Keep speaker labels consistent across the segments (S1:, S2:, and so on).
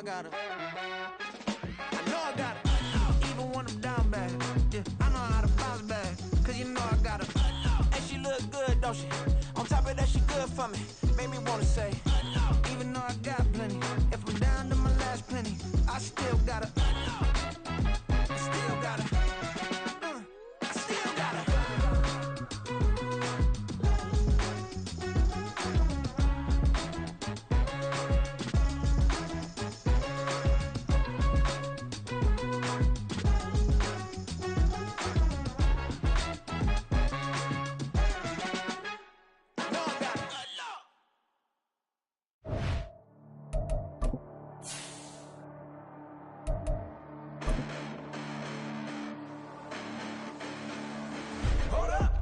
S1: I got it. I know I got it. Even when I'm down bad. Yeah, I know how to bounce back. Cause you know I got it. And she look good, don't she? On top of that, she good for me. Made me wanna say, even though I got plenty, if I'm down to my last penny, I still got it. I still got it. I still got it.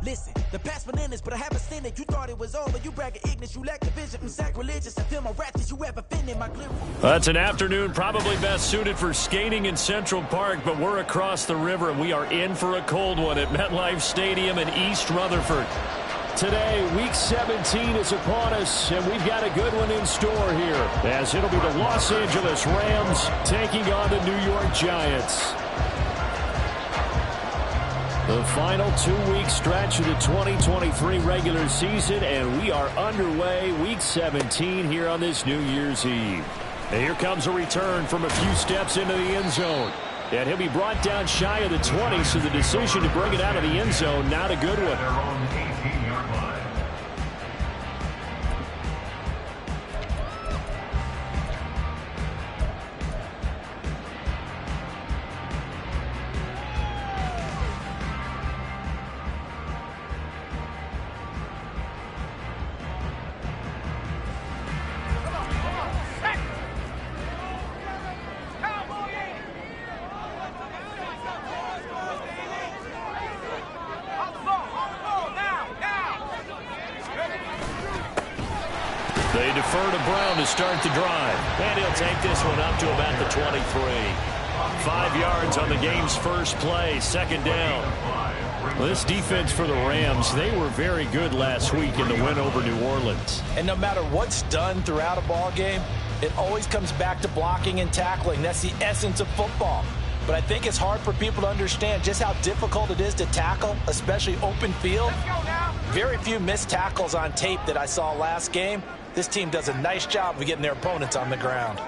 S1: Listen, the past bananas, but I haven't seen it. You thought it was over. You bragging ignorance. You lack the vision. I'm sacrilegious. I feel my wrath. Did you ever finish my glitter?
S2: That's an afternoon probably best suited for skating in Central Park, but we're across the river, and we are in for a cold one at MetLife Stadium in East Rutherford.
S3: Today, Week 17 is upon us, and we've got a good one in store here, as it'll be the Los Angeles Rams taking on the New York Giants. The final 2-week stretch of the 2023 regular season, and we are underway Week 17 here on this New Year's Eve. And here comes a return from a few steps into the end zone. And he'll be brought down shy of the 20, so the decision to bring it out of the end zone, not a good one.
S2: They defer to Brown to start the drive. And he'll take this one up to about the 23. 5 yards on the game's first play, second down. Well, this defense for the Rams, they were very good last week in the win over New Orleans.
S4: And no matter what's done throughout a ball game, it always comes back to blocking and tackling. That's the essence of football. But I think it's hard for people to understand just how difficult it is to tackle, especially open field. Very few missed tackles on tape that I saw last game. This team does a nice job of getting their opponents on the ground.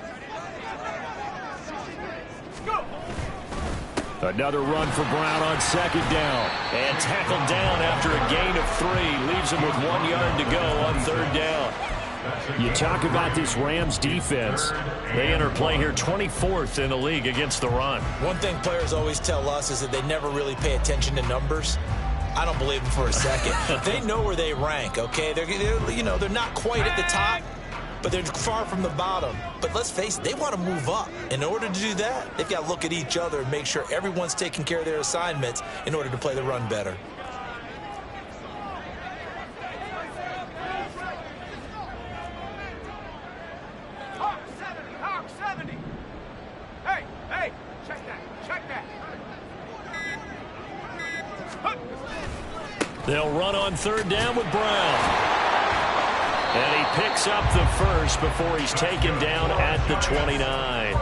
S3: Another run for Brown on second down.
S2: And tackled down after a gain of 3. Leaves him with 1 yard to go on third down.
S3: You talk about this Rams defense.
S2: They enter play here 24th in the league against the run.
S4: One thing players always tell us is that they never really pay attention to numbers. I don't believe them for a second. They know where they rank, okay? They're not quite at the top, but they're far from the bottom. But let's face it, they want to move up. In order to do that, they've got to look at each other and make sure everyone's taking care of their assignments in order to play the run better.
S5: Hawk 70. Hey, check that.
S2: They'll run on third down with Brown. And he picks up the first before he's taken down at the 29.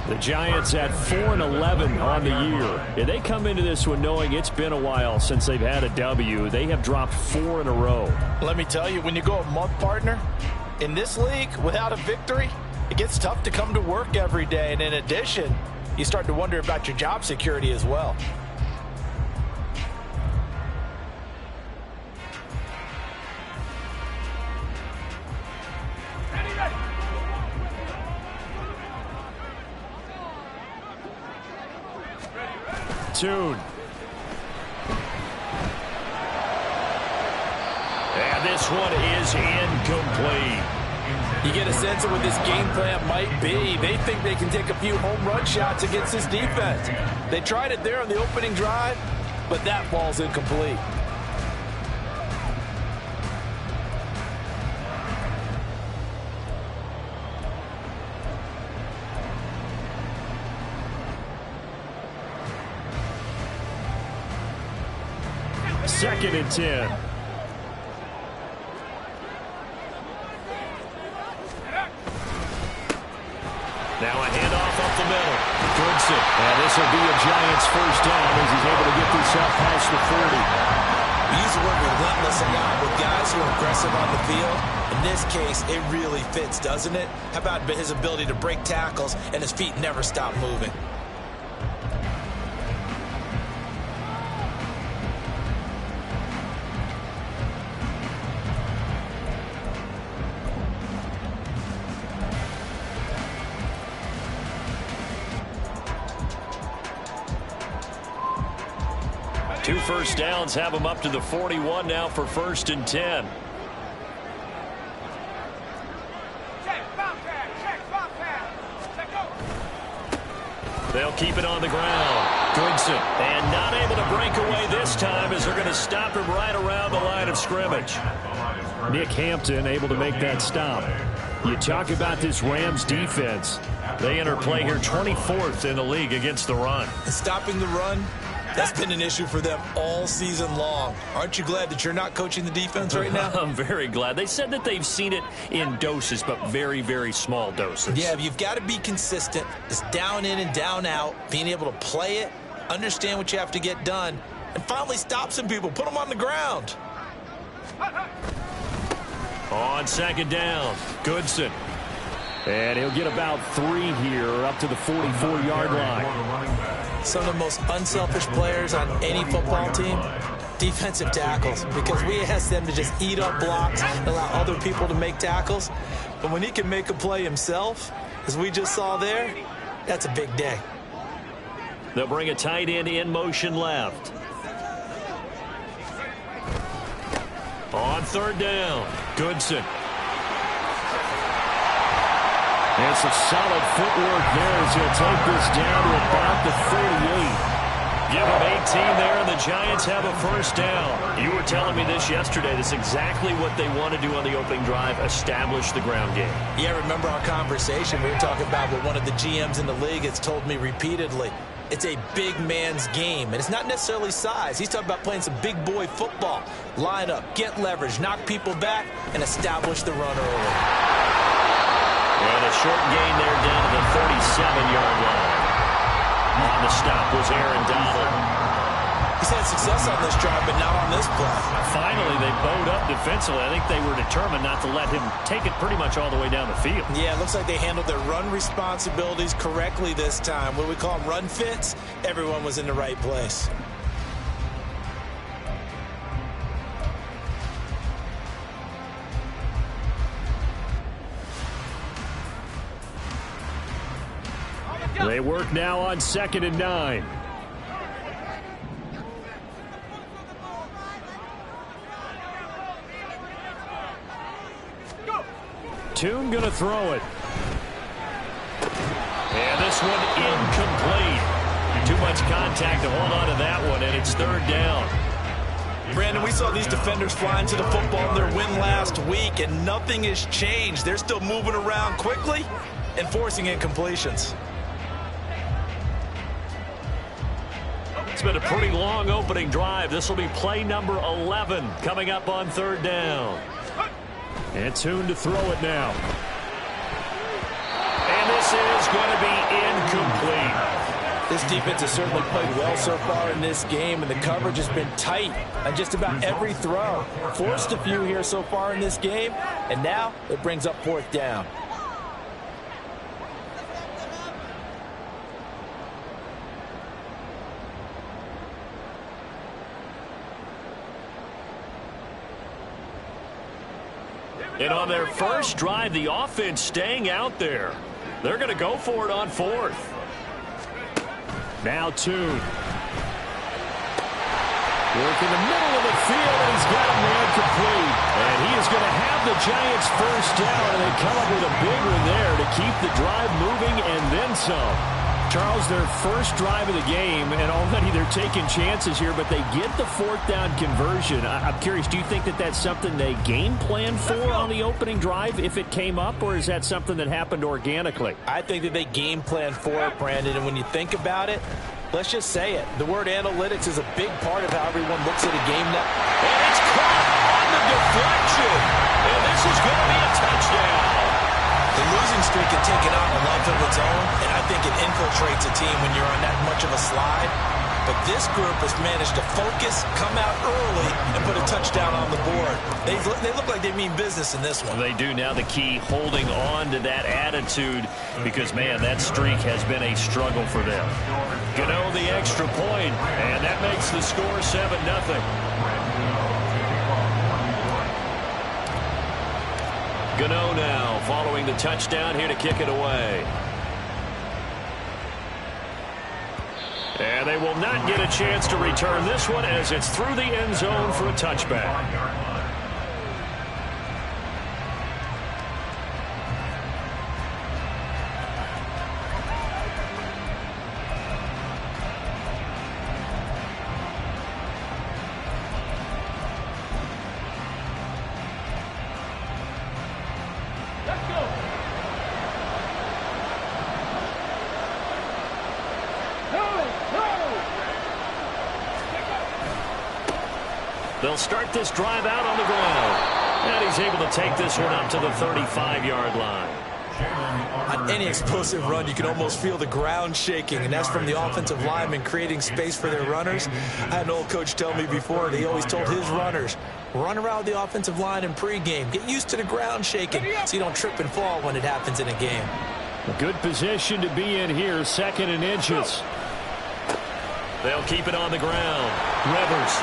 S3: The Giants at 4-11 on the year. And they come into this one knowing it's been a while since they've had a W. They have dropped 4 in a row.
S4: Let me tell you, when you go a month, partner, in this league, without a victory, it gets tough to come to work every day. And in addition, you start to wonder about your job security as well.
S3: Tune.
S2: And this one is incomplete.
S4: You get a sense of what this game plan might be. They think they can take a few home run shots against this defense. They tried it there on the opening drive, but that ball's incomplete.
S3: Second and 10. Now a handoff up the middle. Goodson. And this will be a Giants first down as he's able to get this up past the 40.
S4: We use the word relentless a lot with guys who are aggressive on the field. In this case, it really fits, doesn't it? How about his ability to break tackles and his feet never stop moving?
S3: Two first downs have him up to the 41 now for 1st and 10. They'll keep it on the ground. Goodson. And not able to break away this time as they're going to stop him right around the line of scrimmage. Nick Hampton able to make that stop. You talk about this Rams defense. They enter play here 24th in the league against the run.
S4: And stopping the run, that's been an issue for them all season long. Aren't you glad that you're not coaching the defense right now?
S3: I'm very glad. They said that they've seen it in doses, but very, very small doses.
S4: Yeah, you've got to be consistent. It's down in and down out, being able to play it, understand what you have to get done, and finally stop some people, put them on the ground.
S3: On 2nd down, Goodson. And he'll get about 3 here up to the 44-yard line.
S4: Some of the most unselfish players on any football team, defensive tackles, because we ask them to just eat up blocks and allow other people to make tackles. But when he can make a play himself, as we just saw there, that's a big day.
S3: They'll bring a tight end in motion left. On 3rd down, Goodson. And some solid footwork there as he'll take this down to about the 38. Give him 18 there, and the Giants have a first down. You were telling me this yesterday. This is exactly what they want to do on the opening drive, establish the ground game.
S4: Yeah, remember our conversation? We were talking about what one of the GMs in the league has told me repeatedly. It's a big man's game, and it's not necessarily size. He's talking about playing some big boy football. Line up, get leverage, knock people back, and establish the run early.
S3: And a short gain there down to the 37-yard line. On the stop was Aaron Donald.
S4: He's had success on this drive, but not on this play.
S3: Finally, they bowed up defensively. I think they were determined not to let him take it pretty much all the way down the field.
S4: Yeah, it looks like they handled their run responsibilities correctly this time. What we call them run fits, everyone was in the right place.
S3: They work now on 2nd and 9. Tune going to throw it. And this one incomplete. Too much contact to hold on to that one, and it's 3rd down.
S4: Brandon, we saw these defenders fly into the football in their win last week, and nothing has changed. They're still moving around quickly and forcing incompletions.
S3: It's been a pretty long opening drive. This will be play number 11 coming up on 3rd down. And Tune to throw it now. And this is going to be incomplete.
S4: This defense has certainly played well so far in this game, and the coverage has been tight on just about every throw. Forced a few here so far in this game, and now it brings up 4th down.
S3: And on their first drive, the offense staying out there. They're going to go for it on 4th. Now Tune. Work in the middle of the field, and he's got him there complete. And he is going to have the Giants first down, and they come up with a big one there to keep the drive moving and then some. Charles, their first drive of the game, and already they're taking chances here, but they get the 4th down conversion. I'm curious, do you think that that's something they game plan for on the opening drive if it came up, or is that something that happened organically?
S4: I think that they game plan for it, Brandon, and when you think about it, let's just say it. The word analytics is a big part of how everyone looks at a game now.
S3: And it's caught on the deflection, and this is going to be a touchdown.
S4: The losing streak had taken on a life of its own, think it infiltrates a team when you're on that much of a slide. But this group has managed to focus, come out early, and put a touchdown on the board. They look like they mean business in this one.
S2: They do. Now the key, holding on to that attitude, because, man, that streak has been a struggle for them. Gano the extra point, and that makes the score 7-0. Gano now following the touchdown here to kick it away. And they will not get a chance to return this one as it's through the end zone for a touchback. They'll start this drive out on the ground. And he's able to take this one up to the 35-yard line.
S4: On any explosive run, you can almost feel the ground shaking, and that's from the offensive linemen creating space for their runners. I had an old coach tell me before, he always told his runners, run around the offensive line in pregame. Get used to the ground shaking so you don't trip and fall when it happens in a game.
S3: A good position to be in here, 2nd and inches.
S2: They'll keep it on the ground. Rivers.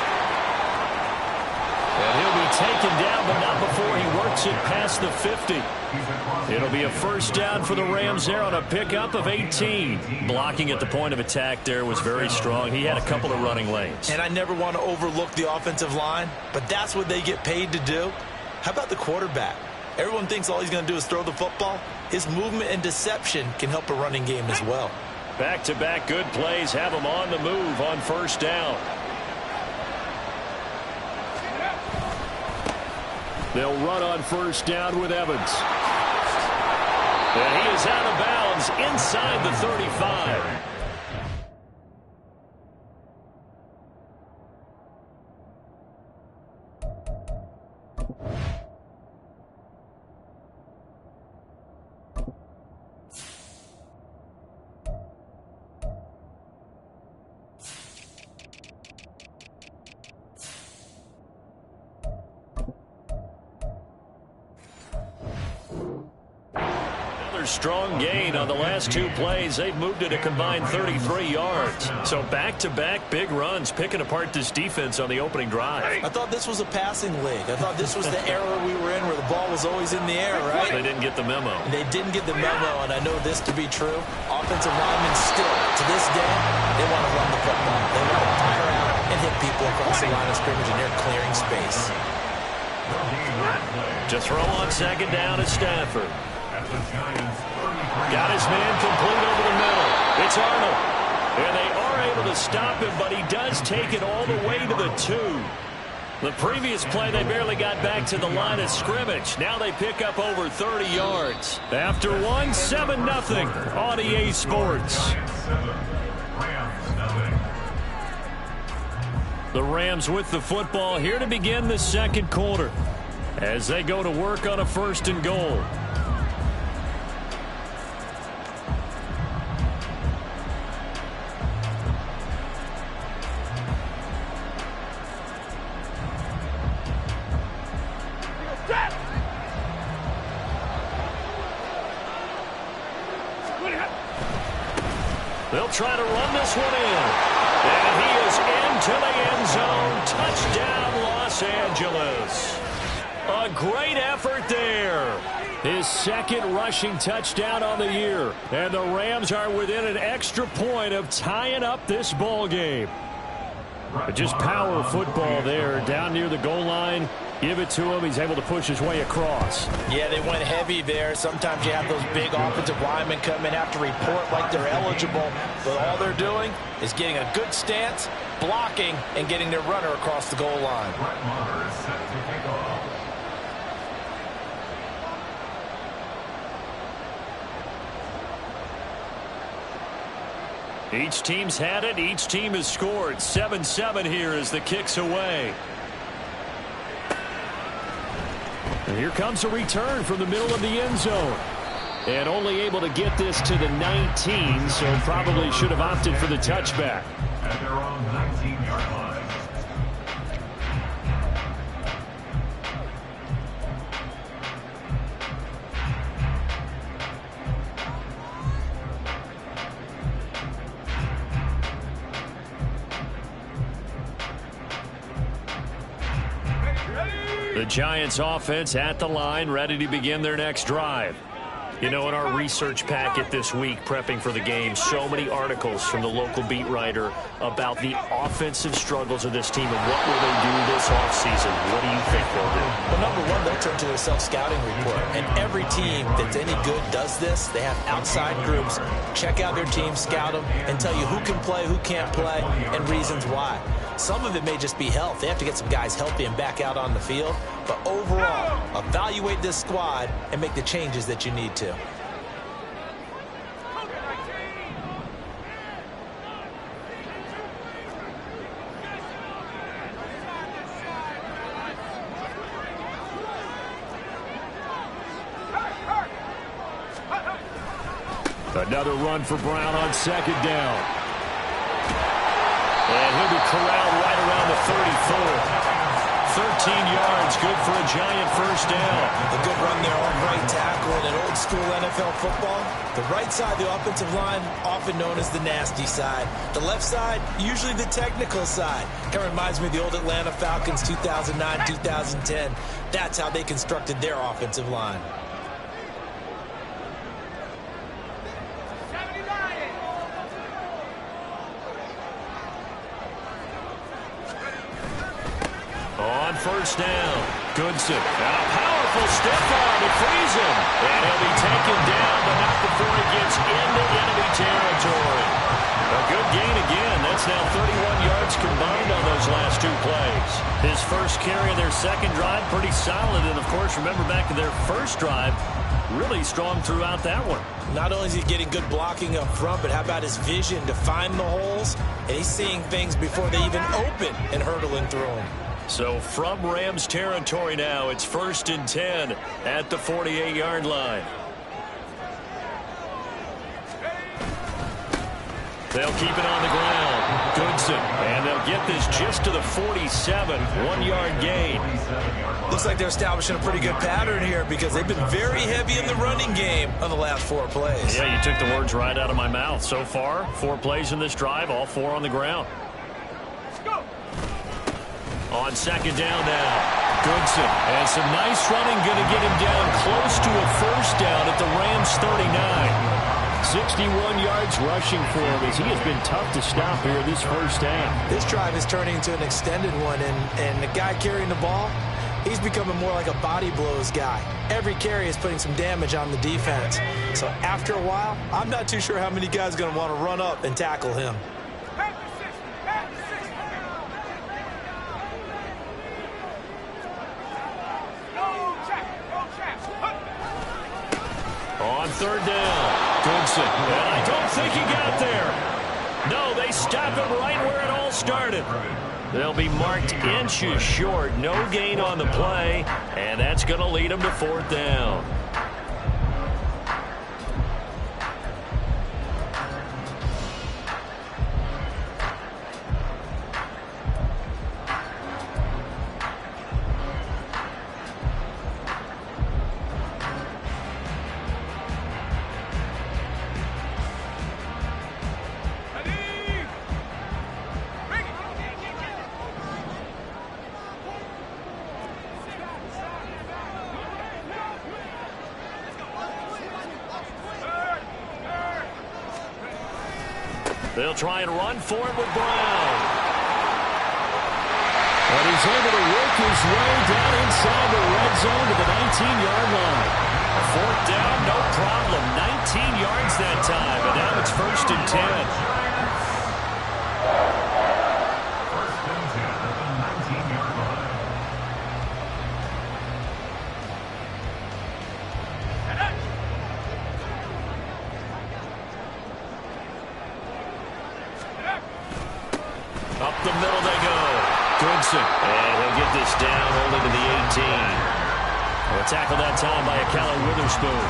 S2: And he'll be taken down, but not before he works it past the 50. It'll be a first down for the Rams there on a pickup of 18. Blocking at the point of attack there was very strong. He had a couple of running lanes.
S4: And I never want to overlook the offensive line, but that's what they get paid to do. How about the quarterback? Everyone thinks all he's going to do is throw the football. His movement and deception can help a running game as well.
S2: Back-to-back good plays have him on the move on first down.
S3: They'll run on first down with Evans.
S2: And he is out of bounds inside the 35. Strong gain on the last 2 plays. They've moved it a combined 33 yards. So back-to-back big runs, picking apart this defense on the opening drive.
S4: I thought this was a passing league. I thought this was the era we were in where the ball was always in the air, right?
S2: They didn't get the memo.
S4: They didn't get the memo, and I know this to be true. Offensive linemen still, to this day, they want to run the football. They want to fire out and hit people across the line of scrimmage, and they're clearing space.
S2: To throw on second down is Stafford. Got his man complete over the middle. It's Arnold. And they are able to stop him, but he does take it all the way to the 2. The previous play, they barely got back to the line of scrimmage. Now they pick up over 30 yards. After one, 7-0 on EA Sports. The Rams with the football here to begin the second quarter as they go to work on a 1st and goal. They'll try to run this one in. And he is into the end zone. Touchdown, Los Angeles. A great effort there. His 2nd rushing touchdown on the year. And the Rams are within an extra point of tying up this ball game. Just power football there down near the goal line. Give it to him. He's able to push his way across.
S4: Yeah, they went heavy there. Sometimes you have those big offensive linemen come in, have to report like they're eligible. But all they're doing is getting a good stance, blocking, and getting their runner across the goal line.
S2: Each team's had it. Each team has scored. 7-7 here as the kick's away. And here comes a return from the middle of the end zone.
S3: And only able to get this to the 19, so probably should have opted for the touchback.
S6: At their own 19-yard line.
S3: The Giants offense at the line, ready to begin their next drive. You know, in our research packet this week, prepping for the game, so many articles from the local beat writer about the offensive struggles of this team and what will they do this offseason. What do you think they'll do?
S4: Well, number one, they'll turn to their self-scouting report. And every team that's any good does this. They have outside groups. Check out their team, scout them, and tell you who can play, who can't play, and reasons why. Some of it may just be health. They have to get some guys healthy and back out on the field. But overall, evaluate this squad and make the changes that you need to.
S3: Another run for Brown on second down. And he'll be corralled right around the 34. 13 yards, good for a Giant first down.
S4: A good run there on right tackle in an old-school NFL football. The right side, the offensive line, often known as the nasty side. The left side, usually the technical side. Kind of reminds me of the old Atlanta Falcons 2009, 2010. That's how they constructed their offensive line.
S3: On first down, Goodson. And a powerful stiff arm to freeze him. And he'll be taken down, but not before he gets into enemy territory. A good gain again. That's now 31 yards combined on those last two plays. His first carry of their second drive, pretty solid. And, of course, remember back to their first drive, really strong throughout that one.
S4: Not only is he getting good blocking up front, but how about his vision to find the holes? And he's seeing things before they even open and hurdling through them.
S3: So from Rams territory now, it's 1st and 10 at the 48-yard line. They'll keep it on the ground. Goodson. And they'll get this just to the 47. 1-yard gain.
S4: Looks like they're establishing a pretty good pattern here because they've been very heavy in the running game on the last 4 plays.
S3: Yeah, you took the words right out of my mouth. So far, 4 plays in this drive, all 4 on the ground. On second down now, Goodson. And some nice running, going to get him down close to a first down at the Rams 39. 61 yards rushing for him as he has been tough to stop here this first half.
S4: This drive is turning into an extended one, and the guy carrying the ball, he's becoming more like a body blows guy. Every carry is putting some damage on the defense. So after a while, I'm not too sure how many guys are going to want to run up and tackle him.
S3: On third down, Goodson. And I don't think he got there. No, they stop him right where it all started. They'll be marked inches short. No gain on the play, and that's going to lead them to 4th down. They'll try and run for it with Brown. And he's able to work his way down inside the red zone to the 19-yard line. 4th down, no problem. 19 yards that time, and now it's 1st and 10.
S6: 1st and 10 at the 19-yard line.
S3: Up the middle they go. Goodson. And he'll get this down only to the 18. A tackle that time by Akella Witherspoon.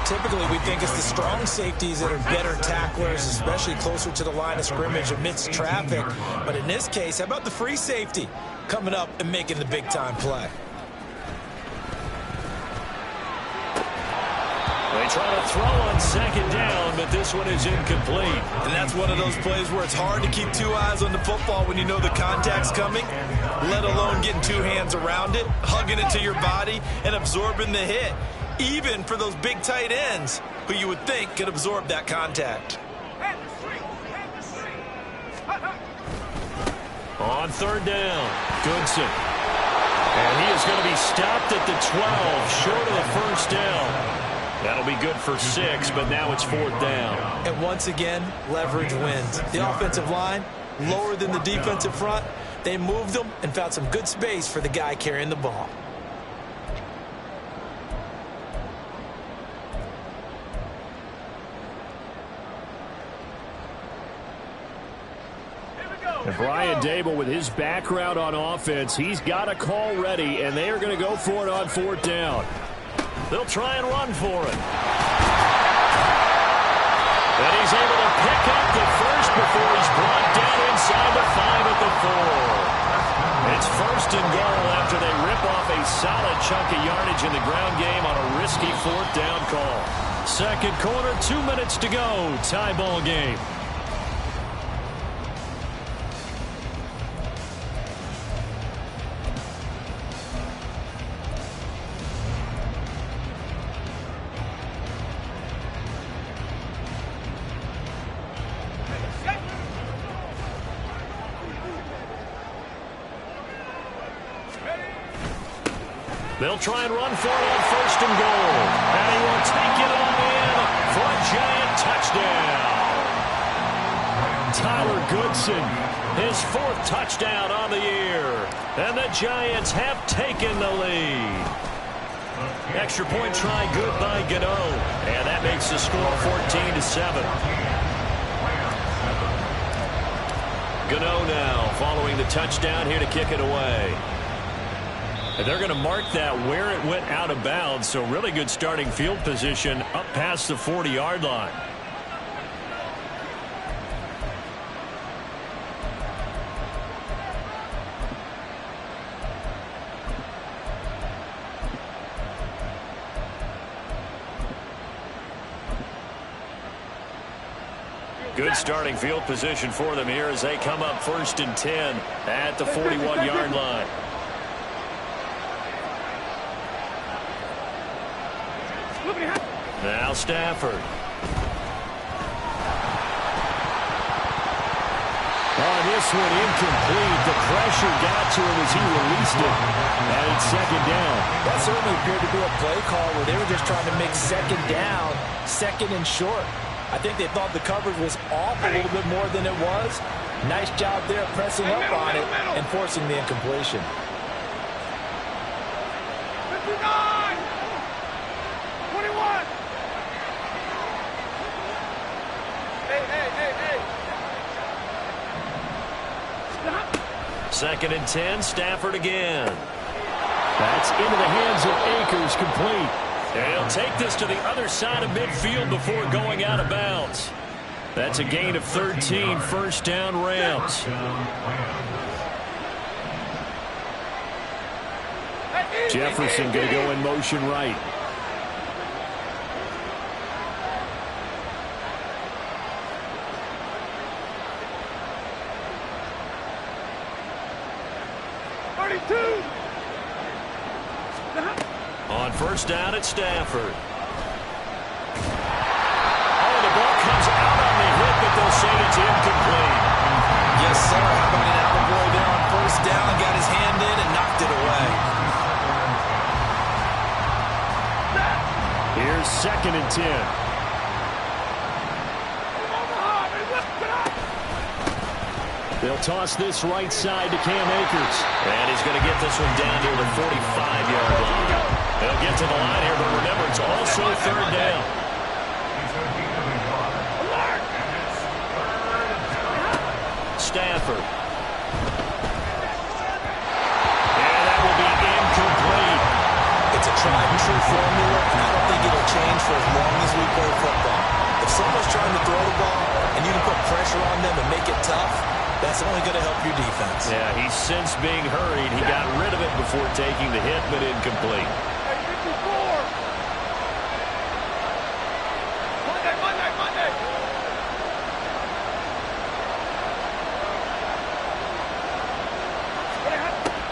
S4: Typically, we think it's the strong safeties that are better tacklers, especially closer to the line of scrimmage amidst traffic. But in this case, how about the free safety coming up and making the big-time play?
S2: They try to throw on second down, but this one is incomplete.
S4: And that's one of those plays where it's hard to keep two eyes on the football when you know the contact's coming, let alone getting two hands around it, hugging it to your body, and absorbing the hit, even for those big tight ends who you would think could absorb that contact.
S2: On third down, Goodson. And he is going to be stopped at the 12, short of the first down. That'll be good for 6, but now it's fourth down.
S4: And once again, leverage wins. The offensive line, lower than the defensive front. They moved them and found some good space for the guy carrying the ball.
S3: And Brian Dable, with his background on offense, he's got a call ready, and they are going to go for it on fourth down.
S2: They'll try and run for it. And he's able to pick up the first before he's brought down inside the 5 at the 4. It's first and goal after they rip off a solid chunk of yardage in the ground game on a risky fourth down call. Second quarter, 2 minutes to go. Tie ball game. They'll try and run for it on first and goal. And he will take it all in for a giant touchdown. Tyler Goodson, his 4th touchdown on the year. And the Giants have taken the lead. Extra point try good by Gano. And that makes the score 14-7. Gano now following the touchdown here to kick it away. And they're going to mark that where it went out of bounds, so really good starting field position up past the 40-yard line. Good starting field position for them here as they come up first and 10 at the 41-yard line. Now Stafford.
S3: On this one, incomplete. The pressure got to him as he released it. And it's second down.
S4: That certainly appeared to be a play call where they were just trying to make second down, second and short. I think they thought the coverage was off a little bit more than it was. Nice job there pressing up on it and forcing the incompletion.
S5: 59! 21! Hey. Stop.
S2: Second and 10, Stafford again.
S3: That's into the hands of Akers, complete.
S2: And he'll take this to the other side of midfield before going out of bounds. That's a gain of 13, first down Rams.
S3: Jefferson going to go in motion right.
S2: On first down at Stafford. Oh, the ball comes out on the hit, but they'll say it's incomplete.
S4: Yes, sir. How about an out-of-boy there on first down? Got his hand in and knocked it away.
S3: Here's second and 10. They'll toss this right side to Cam Akers.
S2: And he's going to get this one down to the 45-yard line. They'll get to the line here, but remember, it's also third down. Stafford. And that will be incomplete.
S4: It's a tried and true formula, and I don't think it'll change for as long as we play football. If someone's trying to throw the ball and you can put pressure on them and make it tough, that's only going to help your defense.
S2: Yeah, he's since being hurried. He got rid of it before taking the hit, but incomplete.
S5: Hey, 54! Monday!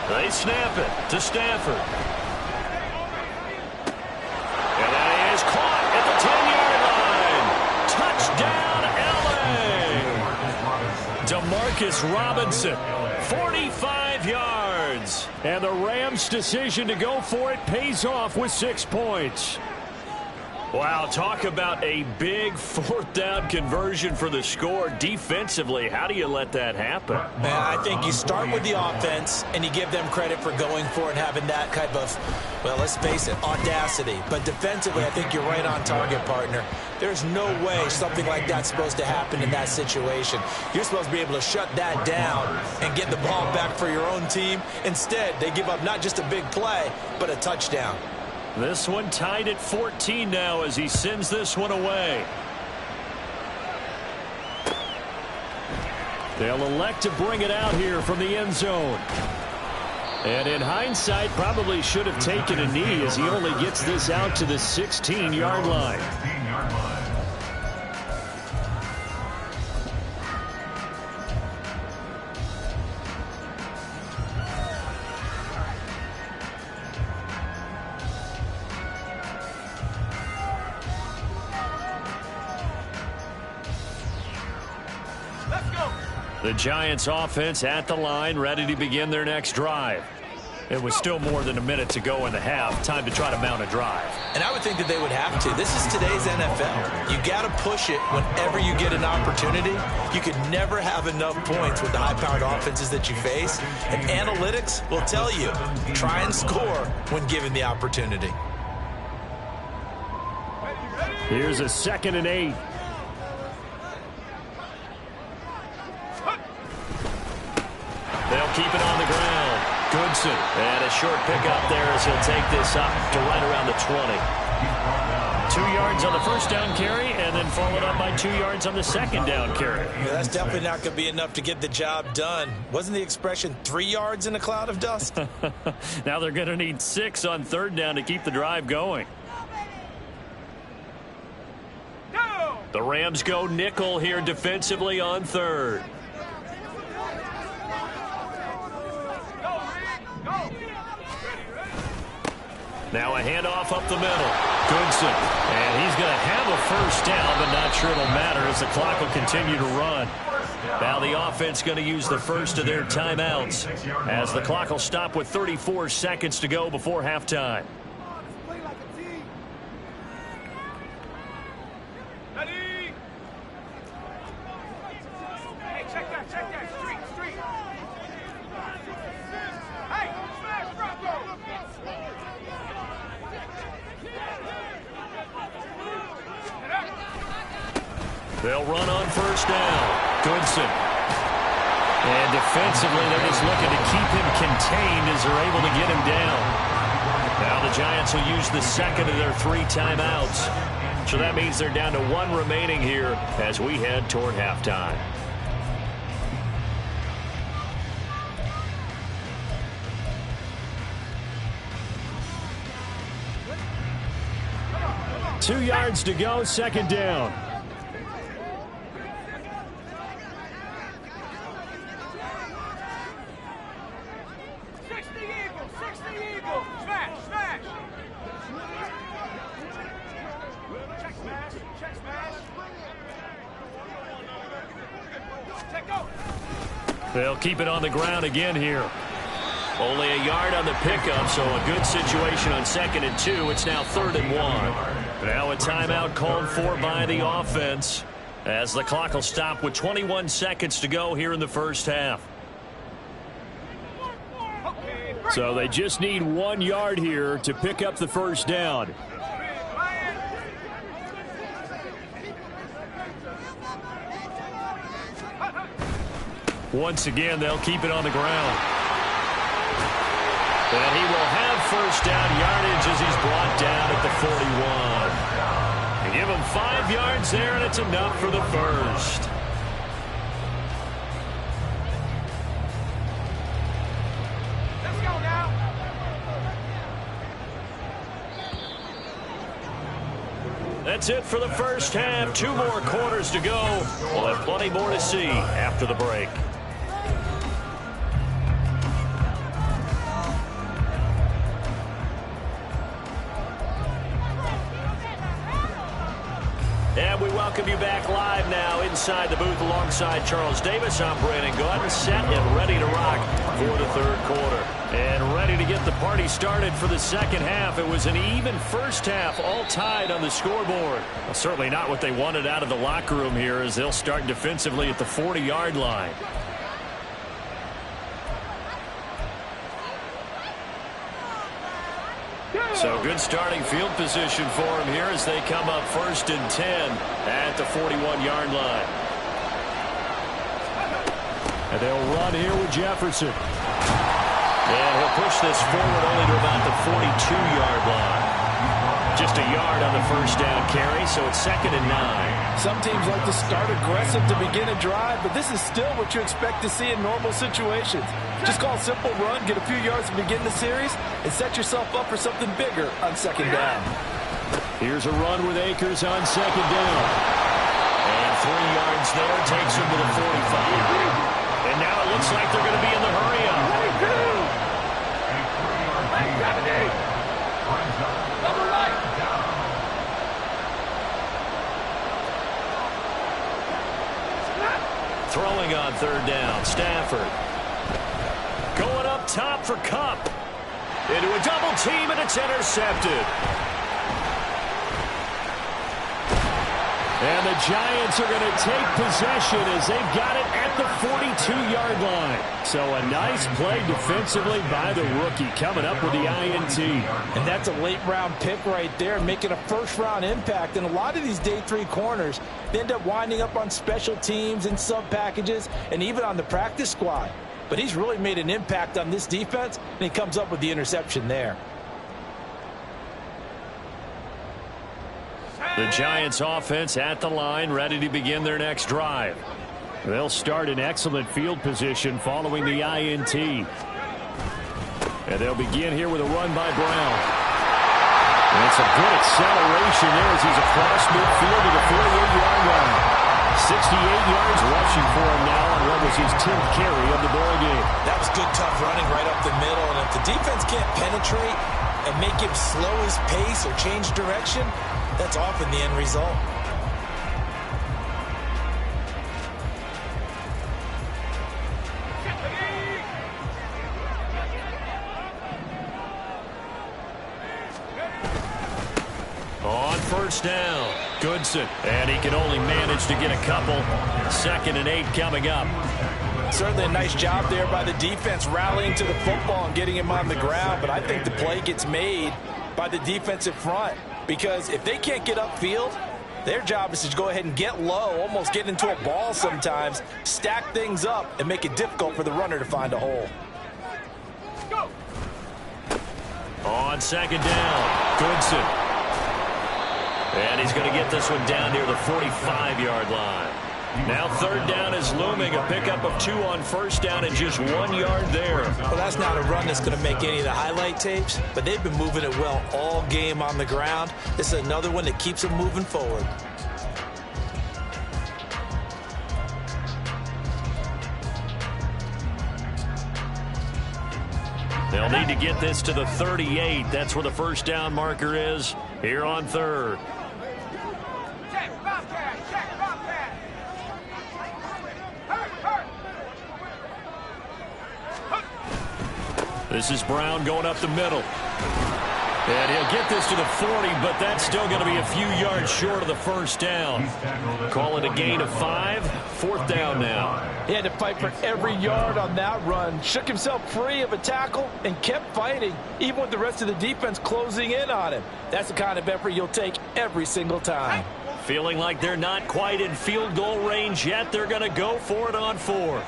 S2: They snap it to Stafford. And that is caught at the 10-yard line. Touchdown, LA. Demarcus Robinson, 45 yards. And the Rams' decision to go for it pays off with 6 points. Wow, talk about a big fourth down conversion for the score. Defensively, how do you let that happen?
S4: Man, I think you start with the offense and you give them credit for going for it and having that type of, well, let's face it, audacity. But defensively, I think you're right on target, partner. There's no way something like that's supposed to happen in that situation. You're supposed to be able to shut that down and get the ball back for your own team. Instead, they give up not just a big play, but a touchdown.
S2: This one tied at 14 now as he sends this one away. They'll elect to bring it out here from the end zone. And in hindsight, probably should have taken a knee as he only gets this out to the 16-yard line. The Giants offense at the line, ready to begin their next drive. It was still more than a minute to go in the half. Time to try to mount a drive.
S4: And I would think that they would have to. This is today's NFL. You got to push it whenever you get an opportunity. You could never have enough points with the high-powered offenses that you face. And analytics will tell you, try and score when given the opportunity.
S2: Here's a 2nd and 8. They'll keep it on the ground. Goodson. And a short pickup there as he'll take this up to right around the 20. 2 yards on the first down carry and then followed up by 2 yards on the second down carry.
S4: Yeah, that's definitely not going to be enough to get the job done. Wasn't the expression 3 yards in a cloud of dust?
S2: Now they're going to need 6 on 3rd down to keep the drive going. The Rams go nickel here defensively on 3rd. Now a handoff up the middle. Goodson. And he's going to have a first down, but not sure it'll matter as the clock will continue to run. Now the offense going to use the first of their timeouts as the clock will stop with 34 seconds to go before halftime. They'll run on first down. Goodson. And defensively, they're just looking to keep him contained as they're able to get him down. Now the Giants will use the second of their 3 timeouts. So that means they're down to 1 remaining here as we head toward halftime. Two yards to go, 2nd down. They'll keep it on the ground again here. Only a yard on the pickup, so a good situation on 2nd and 2. It's now 3rd and 1. Now a timeout called for by the offense as the clock will stop with 21 seconds to go here in the first half. So they just need 1 yard here to pick up the first down. Once again, they'll keep it on the ground. And he will have first down yardage as he's brought down at the 41.
S3: Give him 5 yards there, and it's enough for the first.
S5: Let's go now.
S3: That's it for the first half. 2 more quarters to go. We'll have plenty more to see after the break. And we welcome you back live now inside the booth alongside Charles Davis. I'm Brandon Gordon, set and ready to rock for the third quarter. And ready to get the party started for the second half. It was an even first half, all tied on the scoreboard. Well, certainly not what they wanted out of the locker room here as they'll start defensively at the 40-yard line. So good starting field position for him here as they come up 1st and 10 at the 41-yard line. And they'll run here with Jefferson. And he'll push this forward only to about the 42-yard line. Just a yard on the first down carry, so it's 2nd and 9.
S7: Some teams like to start aggressive to begin a drive, but this is still what you expect to see in normal situations. Just call a simple run, get a few yards to begin the series, and set yourself up for something bigger on 2nd down.
S3: Here's a run with Akers on 2nd down. And 3 yards there takes him to the 45. And now it looks like they're going to be in the hurry-up. Throwing on 3rd down, Stafford. Going up top for Kupp. Into a double team, and it's intercepted. And the Giants are going to take possession as they've got it at the 42-yard line. So a nice play defensively by the rookie coming up with the INT.
S7: And that's a late-round pick right there, making a first-round impact. And a lot of these day 3 corners, they end up winding up on special teams and sub-packages and even on the practice squad. But he's really made an impact on this defense, and he comes up with the interception there.
S3: The Giants offense at the line, ready to begin their next drive. They'll start in excellent field position following the INT. And they'll begin here with a run by Brown. And it's a good acceleration there as he's across midfield to the 48-yard line. 68 yards rushing for him now on what was his 10th carry of the ball game.
S4: That was good, tough running right up the middle. And if the defense can't penetrate and make him slow his pace or change direction, that's often the end result.
S3: On 1st down, Goodson. And he can only manage to get a couple. 2nd and 8 coming up.
S7: Certainly a nice job there by the defense rallying to the football and getting him on the ground. But I think the play gets made by the defensive front. Because if they can't get upfield, their job is to go ahead and get low, almost get into a ball sometimes, stack things up, and make it difficult for the runner to find a hole.
S5: Go.
S3: On 2nd down, Goodson. And he's going to get this one down near the 45-yard line. Now 3rd down is looming, a pickup of 2 on 1st down and just 1 yard there.
S4: Well, that's not a run that's going to make any of the highlight tapes, but they've been moving it well all game on the ground. This is another one that keeps them moving forward.
S3: They'll need to get this to the 38. That's where the 1st down marker is here on 3rd.
S5: Check, Bobcat, check, Bobcat. Hurt.
S3: This is Brown going up the middle. And he'll get this to the 40, but that's still going to be a few yards short of the 1st down. Call it a gain of 5. 4th down now.
S7: He had to fight for every yard on that run. Shook himself free of a tackle and kept fighting, even with the rest of the defense closing in on him. That's the kind of effort you'll take every single time.
S3: Feeling like they're not quite in field goal range yet. They're going to go for it on 4th.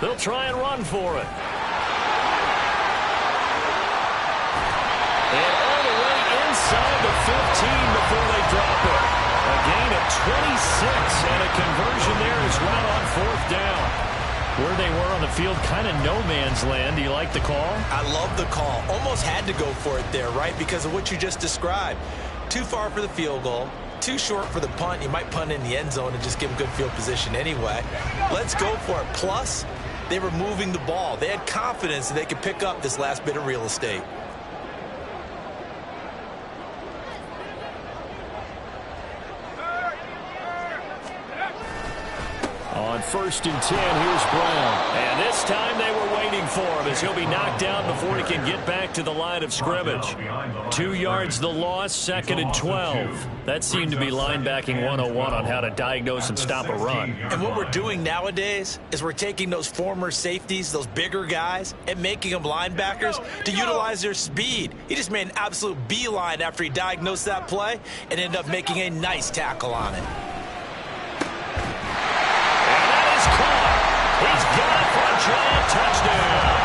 S2: They'll try and run for it. And all the way inside the 15 before they drop it. A gain of 26, and a conversion there is right on 4th down. Where they were on the field, kind of no man's land. Do you like the call?
S4: I love the call. Almost had to go for it there, right? Because of what you just described. Too far for the field goal. Too short for the punt. You might punt in the end zone and just give them good field position anyway. Let's go for it. Plus, they were moving the ball. They had confidence that they could pick up this last bit of real estate.
S3: On 1st and 10, here's Brown.
S2: And this time they were waiting for him as he'll be knocked out before he can get back to the line of scrimmage. 2 yards the loss, 2nd and 12. That seemed to be linebacking 101 on how to diagnose and stop a run.
S4: And what we're doing nowadays is we're taking those former safeties, those bigger guys, and making them linebackers to utilize their speed. He just made an absolute beeline after he diagnosed that play and ended up making a nice tackle on it.
S2: He's got it for a giant touchdown.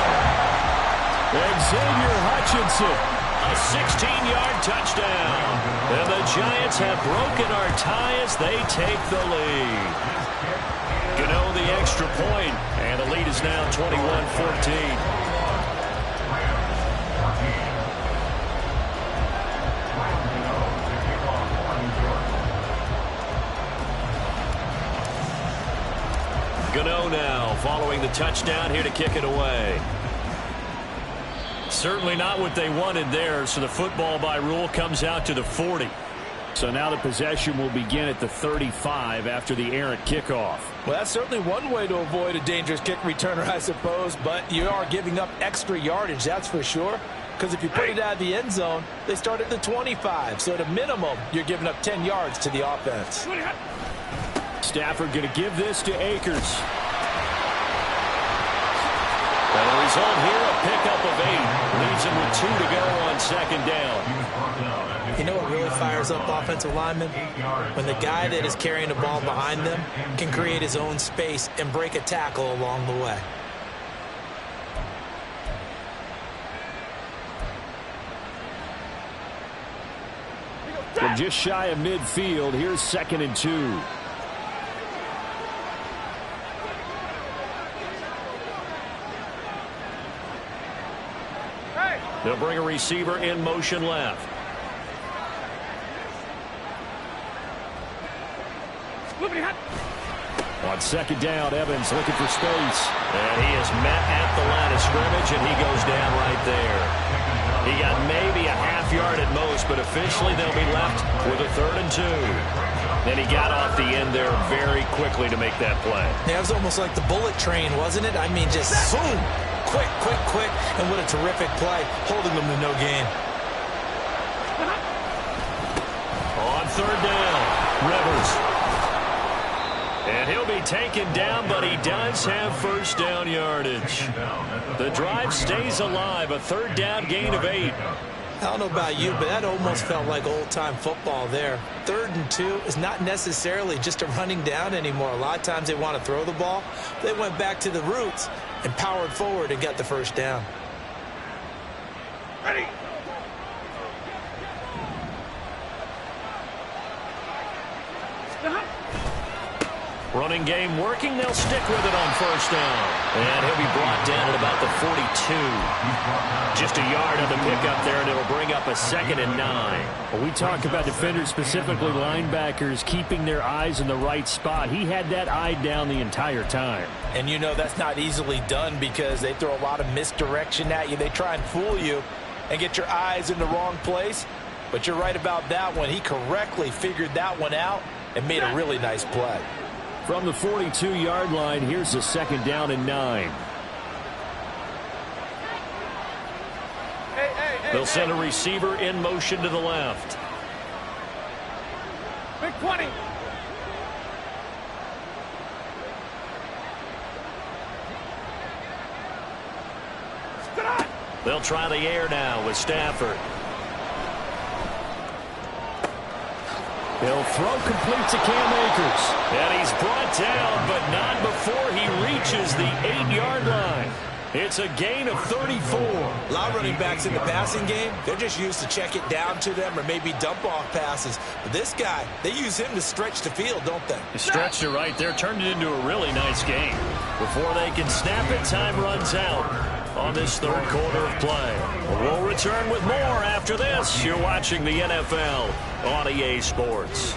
S3: Xavier Hutchinson.
S2: A 16-yard touchdown. And the Giants have broken our tie as they take the lead. Gano the extra point, and the lead is now 21-14. Gano now following the touchdown here to kick it away. Certainly not what they wanted there, so the football by rule comes out to the 40.
S3: So now the possession will begin at the 35 after the errant kickoff.
S7: Well, that's certainly one way to avoid a dangerous kick returner, I suppose, but you are giving up extra yardage, that's for sure. Because if you put it out of the end zone, they start at the 25. So at a minimum, you're giving up 10 yards to the offense.
S3: Stafford going to give this to Akers.
S2: And the result here, a pickup of 8. Leaves him with 2 to go on 2nd down.
S4: You know what really fires up offensive linemen? When the guy that is carrying the ball behind them can create his own space and break a tackle along the way.
S3: From just shy of midfield, here's 2nd and 2.
S2: They'll bring a receiver in motion left.
S3: On 2nd down, Evans looking for space.
S2: And he is met at the line of scrimmage, and he goes down right there. He got maybe a half yard at most, but officially they'll be left with a 3rd and 2. And he got off the end there very quickly to make that play.
S4: Yeah, it was almost like the bullet train, wasn't it? I mean, just boom. Quick, quick, quick, and what a terrific play, holding them to no gain.
S2: On 3rd down, Rivers. And he'll be taken down, but he does have 1st down yardage. The drive stays alive, a 3rd down gain of 8.
S4: I don't know about you, but that almost felt like old-time football there. 3rd and 2 is not necessarily just a running down anymore. A lot of times they want to throw the ball. They went back to the roots and powered forward and got the 1st down.
S5: Ready.
S2: Running game working. They'll stick with it on 1st down. And he'll be brought down at about the 42. Just a yard on the pickup there, and it'll bring up a 2nd and 9.
S3: Well, we talk about defenders, specifically linebackers, keeping their eyes in the right spot. He had that eye down the entire time.
S7: And you know that's not easily done because they throw a lot of misdirection at you. They try and fool you and get your eyes in the wrong place. But you're right about that one. He correctly figured that one out and made a really nice play.
S3: From the 42-yard line, here's a 2nd down and 9.
S2: They'll send a receiver in motion to the left.
S5: Big 20.
S2: They'll try the air now with Stafford.
S3: They'll throw complete to Cam Akers.
S2: And he's brought down, but not before he reaches
S3: reaches the 8-yard line. It's a gain of 34.
S4: A lot of running backs in the passing game, they're just used to check it down to them or maybe dump off passes. But this guy, they use him to stretch the field, don't they?
S3: They stretched it right there, turned it into a really nice game. Before they can snap it, time runs out on this third quarter of play. We'll return with more after this. You're watching the NFL on EA Sports.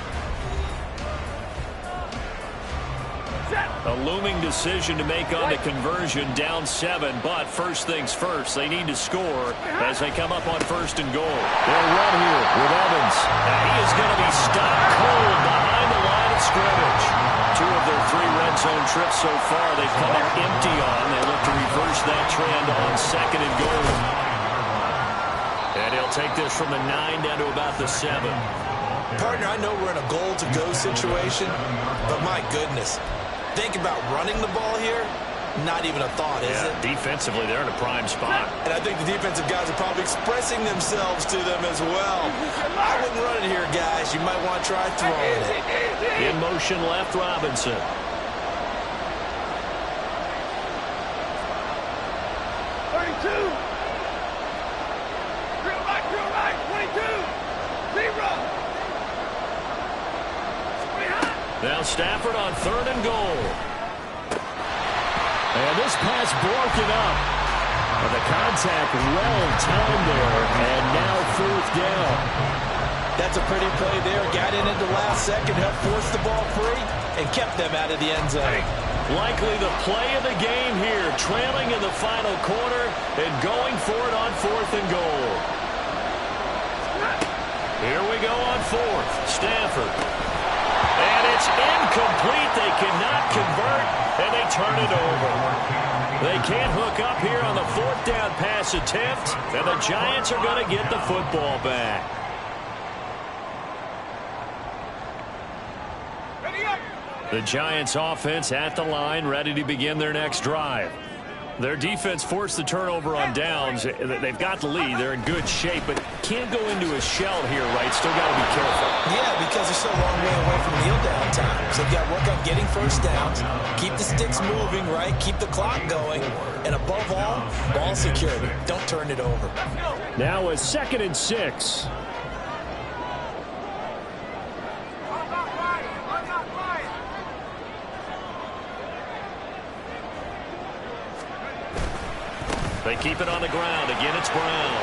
S3: A looming decision to make on the conversion, down 7, but first things first, they need to score as they come up on 1st and goal. They'll run here with Evans. And he is going to be stopped cold behind the line of scrimmage. 2 of their 3 red zone trips so far they've come up empty on. They look to reverse that trend on 2nd and goal. And he'll take this from the 9 down to about the 7.
S4: Partner, I know we're in a goal-to-go situation, but my goodness. Think about running the ball here, not even a thought, is it?
S3: Defensively, they're in a prime spot.
S4: And I think the defensive guys are probably expressing themselves to them as well. I wouldn't run it here, guys. You might want to try throwing it.
S3: In motion left, Robinson. Now Stafford on 3rd and goal. And this pass broken up. And the contact well timed there. And now 4th down.
S4: That's a pretty play there. Got in at the last second, helped force the ball free, and kept them out of the end zone.
S3: Likely the play of the game here. Trailing in the final quarter and going for it on 4th and goal. Here we go on 4th. Stafford. And it's incomplete. They cannot convert, and they turn it over. They can't hook up here on the 4th down pass attempt, and the Giants are going to get the football back. The Giants offense at the line, ready to begin their next drive. Their defense forced the turnover on downs. They've got the lead. They're in good shape, but can't go into a shell here, right? Still got to be careful.
S4: Yeah, because they're so long way away from kneel down time. So they've got to work on getting first downs, keep the sticks moving, right? Keep the clock going. And above all, ball security. Don't turn it over.
S3: Now a 2nd and 6. They keep it on the ground. Again, it's Brown.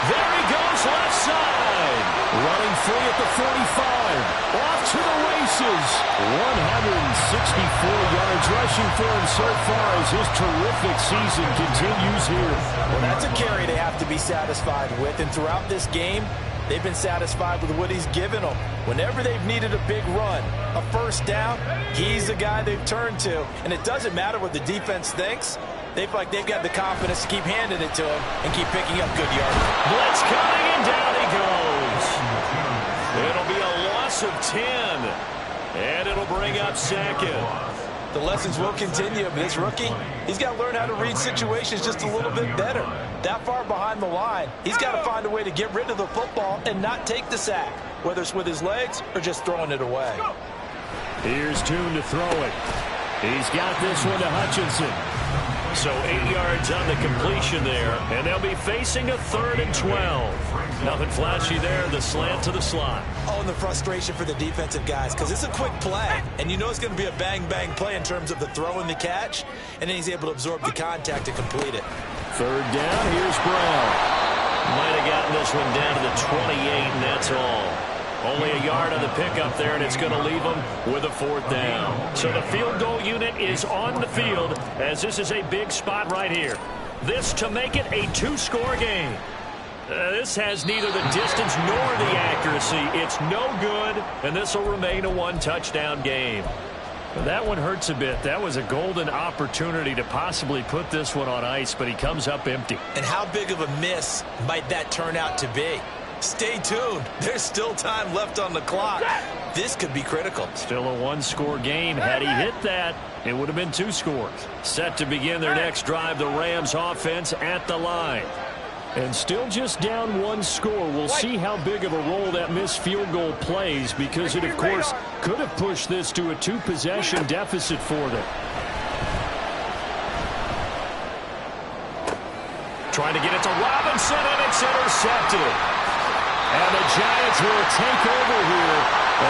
S3: There he goes, left side. Running free at the 45. Off to the races. 164 yards rushing for him so far as his terrific season continues here.
S7: Well, that's a carry they have to be satisfied with. And throughout this game, they've been satisfied with what he's given them. Whenever they've needed a big run, a first down, he's the guy they've turned to. And it doesn't matter what the defense thinks. They've got the confidence to keep handing it to him and keep picking up good yards.
S3: Blitz coming, and down he goes. It'll be a loss of 10, and it'll bring up 2nd.
S4: The lessons will continue, but this rookie, he's got to learn how to read situations just a little bit better. That far behind the line, he's got to find a way to get rid of the football and not take the sack, whether it's with his legs or just throwing it away.
S3: Here's Tune to throw it. He's got this one to Hutchinson. So 8 yards on the completion there, and they'll be facing a 3rd and 12. Nothing flashy there, the slant to the slot.
S4: Oh, and the frustration for the defensive guys, because it's a quick play, and you know it's going to be a bang-bang play in terms of the throw and the catch, and then he's able to absorb the contact to complete it.
S3: 3rd down, here's Brown. Might have gotten this one down to the 28, and that's all. Only a yard on the pickup there, and it's going to leave them with a 4th down. So the field goal unit is on the field, as this is a big spot right here. This to make it a 2-score game. This has neither the distance nor the accuracy. It's no good, and this will remain a 1-touchdown game. That one hurts a bit. That was a golden opportunity to possibly put this one on ice, but he comes up empty.
S4: And how big of a miss might that turn out to be? Stay tuned. There's still time left on the clock. This could be critical.
S3: Still a 1-score game. Had he hit that, it would have been 2 scores. Set to begin their next drive, the Rams offense at the line. And still just down 1 score. We'll see how big of a role that missed field goal plays, because it, of course, could have pushed this to a 2-possession deficit for them.
S2: Trying to get it to Robinson, and it's intercepted. And the Giants will take over here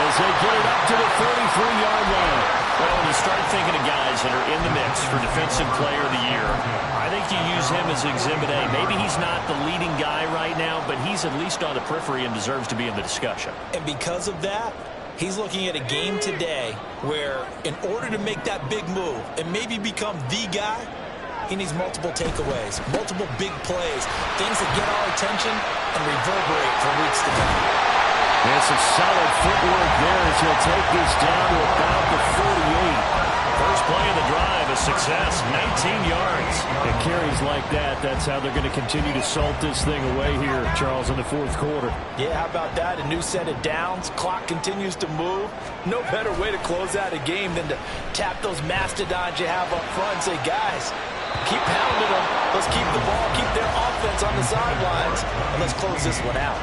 S2: as they get it up to the 33-yard line. Well, when you start thinking of guys that are in the mix for Defensive Player of the Year, I think you use him as Exhibit A. Maybe he's not the leading guy right now, but he's at least on the periphery and deserves to be in the discussion.
S4: And because of that, he's looking at a game today where in order to make that big move and maybe become the guy, he needs multiple takeaways, multiple big plays, things that get our attention and reverberate for weeks to come.
S3: And some solid footwork there as he'll take this down to about the 48.
S2: First play of the drive, a success, 19 yards.
S3: And carries like that, that's how they're going to continue to salt this thing away here, Charles, in the fourth quarter.
S7: Yeah, how about that? A new set of downs. Clock continues to move. No better way to close out a game than to tap those mastodons you have up front and say, guys, keep pounding them. Let's keep the ball, keep their offense on the sidelines, and let's close this one out.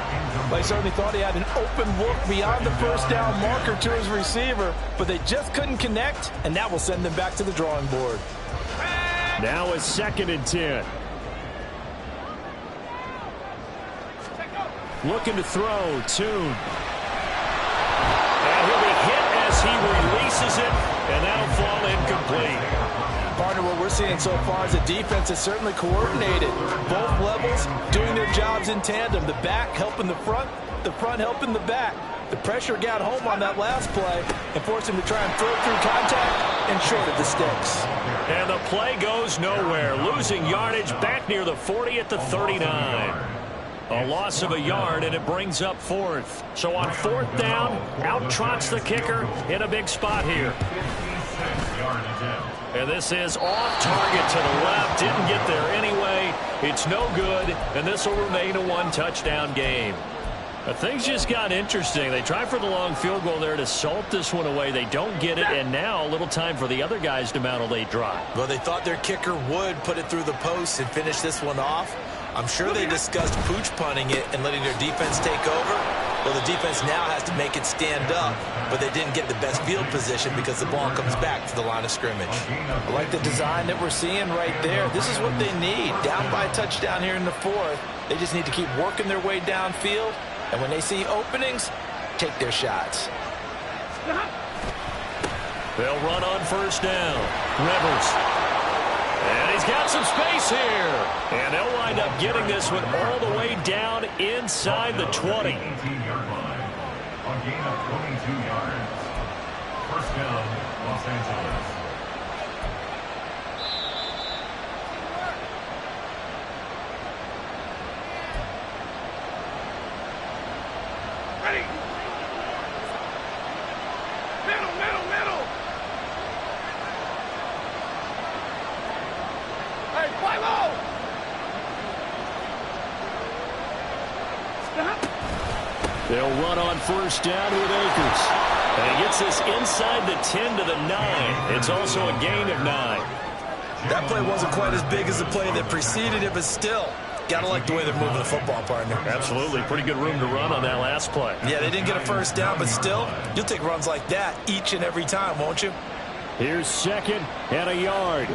S7: Well, he certainly thought he had an open look beyond the first down marker to his receiver, but they just couldn't connect, and that will send them back to the drawing board.
S3: Now it's 2nd and 10. Looking to throw, Tune.
S2: And he'll be hit as he releases it, and that'll fall incomplete.
S7: Partner, what we're seeing so far is the defense is certainly coordinated. Both levels doing their jobs in tandem. The back helping the front helping the back. The pressure got home on that last play and forced him to try and throw through contact and short of the sticks.
S2: And the play goes nowhere. Losing yardage back near the 40 at the 39. A loss of a yard, and it brings up 4th. So on 4th down, out trots the kicker in a big spot here. And this is off target to the left. Didn't get there anyway. It's no good, and this will remain a one-touchdown game. But things just got interesting. They try for the long field goal there to salt this one away. They don't get it, and now a little time for the other guys to mount a late drive.
S4: Well, they thought their kicker would put it through the post and finish this one off. I'm sure they discussed pooch punting it and letting their defense take over. Well, the defense now has to make it stand up, but they didn't get the best field position because the ball comes back to the line of scrimmage.
S7: I like the design that we're seeing right there. This is what they need. Down by a touchdown here in the 4th. They just need to keep working their way downfield, and when they see openings, take their shots.
S2: They'll run on 1st down. Rivers. And he's got some space here. And they'll wind up getting this one all the way down inside the 20.
S6: 18-yard line. A gain of 22 yards. First down, Los Angeles.
S5: Ready. Middle. Hey, fly low.
S3: They'll run on 1st down with Akers.
S2: And he gets this inside the 10 to the 9. It's also a gain of 9.
S4: That play wasn't quite as big as the play that preceded it, but still, got to like the way they're moving the football, partner.
S2: Absolutely. Pretty good room to run on that last play.
S4: Yeah, they didn't get a first down, but still, you'll take runs like that each and every time, won't you?
S3: Here's 2nd and a yard.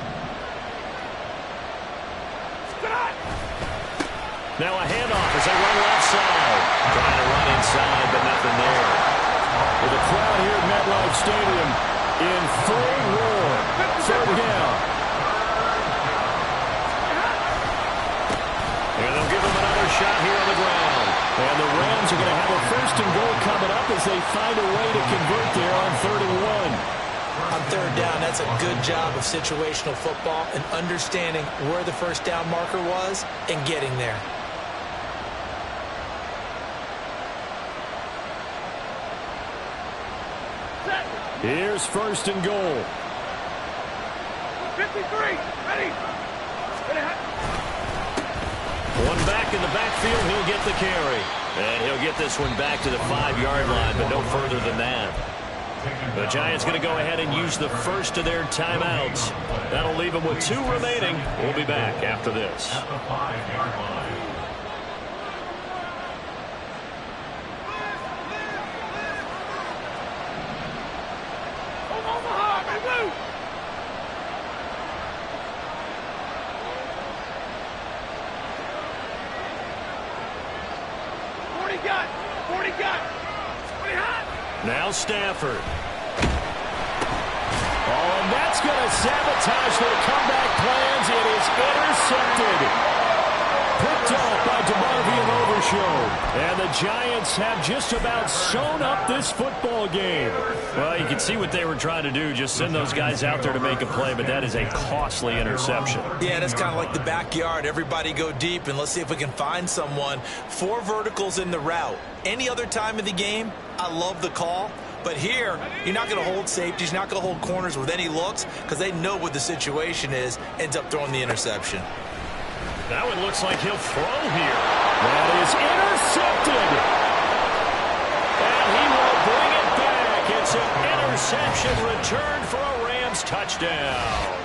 S2: Now a handoff as they run left side. Trying to run inside, but nothing there.
S3: With a crowd here at MetLife Stadium in full roar. 3rd down.
S2: And they'll give him another shot here on the ground.
S3: And the Rams are going to have a 1st and goal coming up as they find a way to convert there on 3rd and 1.
S4: On 3rd down, that's a good job of situational football and understanding where the first down marker was and getting there.
S3: Here's 1st and goal.
S5: 53. Ready.
S2: One back in the backfield, he'll get the carry. And he'll get this one back to the 5-yard line, but no further than that. The Giants going to go ahead and use the first of their timeouts. That'll leave them with 2 remaining. We'll be back after this.
S6: At the 5-yard line.
S5: got? 40 got? 20 hot?
S2: Now Stafford.
S3: Oh, and that's going to sabotage their comeback plans. It is intercepted. Picked off by DeMarvion Overshown. And the Giants have just about sewn up this football game.
S2: Well, you can see what they were trying to do, just send those guys out there to make a play, but that is a costly interception.
S4: Yeah, that's kind of like the backyard. Everybody go deep, and let's see if we can find someone. 4 verticals in the route. Any other time of the game, I love the call. But here, you're not going to hold safeties, you're not going to hold corners with any looks because they know what the situation is, ends up throwing the interception.
S2: That one looks like he'll throw here.
S3: That is intercepted.
S2: And he will bring it back. It's an interception return for a Rams touchdown.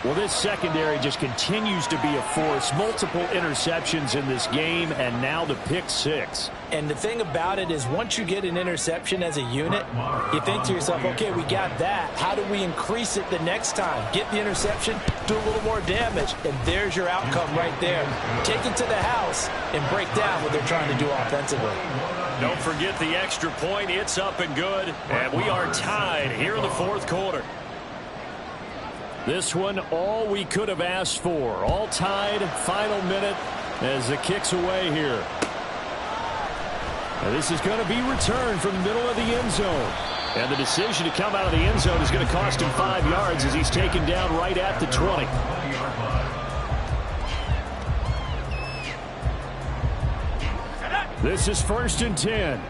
S3: Well, this secondary just continues to be a force. Multiple interceptions in this game, and now the pick 6.
S7: And the thing about it is once you get an interception as a unit, you think to yourself, okay, we got that. How do we increase it the next time? Get the interception, do a little more damage, and there's your outcome right there. Take it to the house and break down what they're trying to do offensively.
S2: Don't forget the extra point. It's up and good, and we are tied here in the 4th quarter.
S3: This one, all we could have asked for. All tied, final minute as the kick's away here. Now this is going to be returned from the middle of the end zone. And the decision to come out of the end zone is going to cost him 5 yards as he's taken down right at the 20. This is 1st and 10.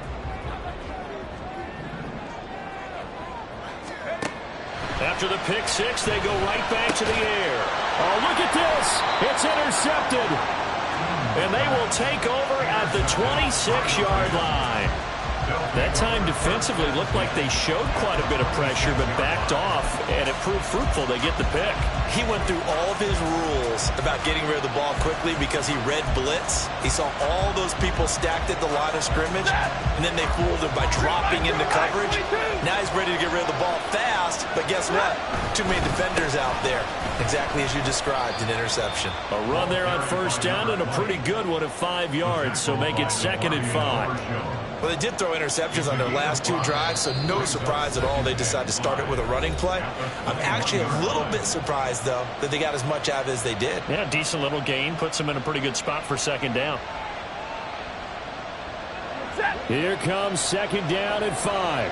S2: After the pick 6, they go right back to the air.
S3: Oh, look at this. It's intercepted.
S2: And they will take over at the 26-yard line. That time defensively looked like they showed quite a bit of pressure but backed off, and it proved fruitful. They get the pick.
S4: He went through all of his rules about getting rid of the ball quickly because he read blitz. He saw all those people stacked at the line of scrimmage, and then they fooled him by dropping into coverage. Now he's ready to get rid of the ball fast, but guess what? Too many defenders out there. Exactly as you described, an interception.
S2: A run there on 1st down and a pretty good one at 5 yards, so make it 2nd and 5.
S4: Well, they did throw interceptions on their last 2 drives, so no surprise at all they decided to start it with a running play. I'm actually a little bit surprised, though, that they got as much out of it as they did.
S2: Yeah, decent little gain. Puts them in a pretty good spot for 2nd down.
S3: Here comes 2nd down and 5.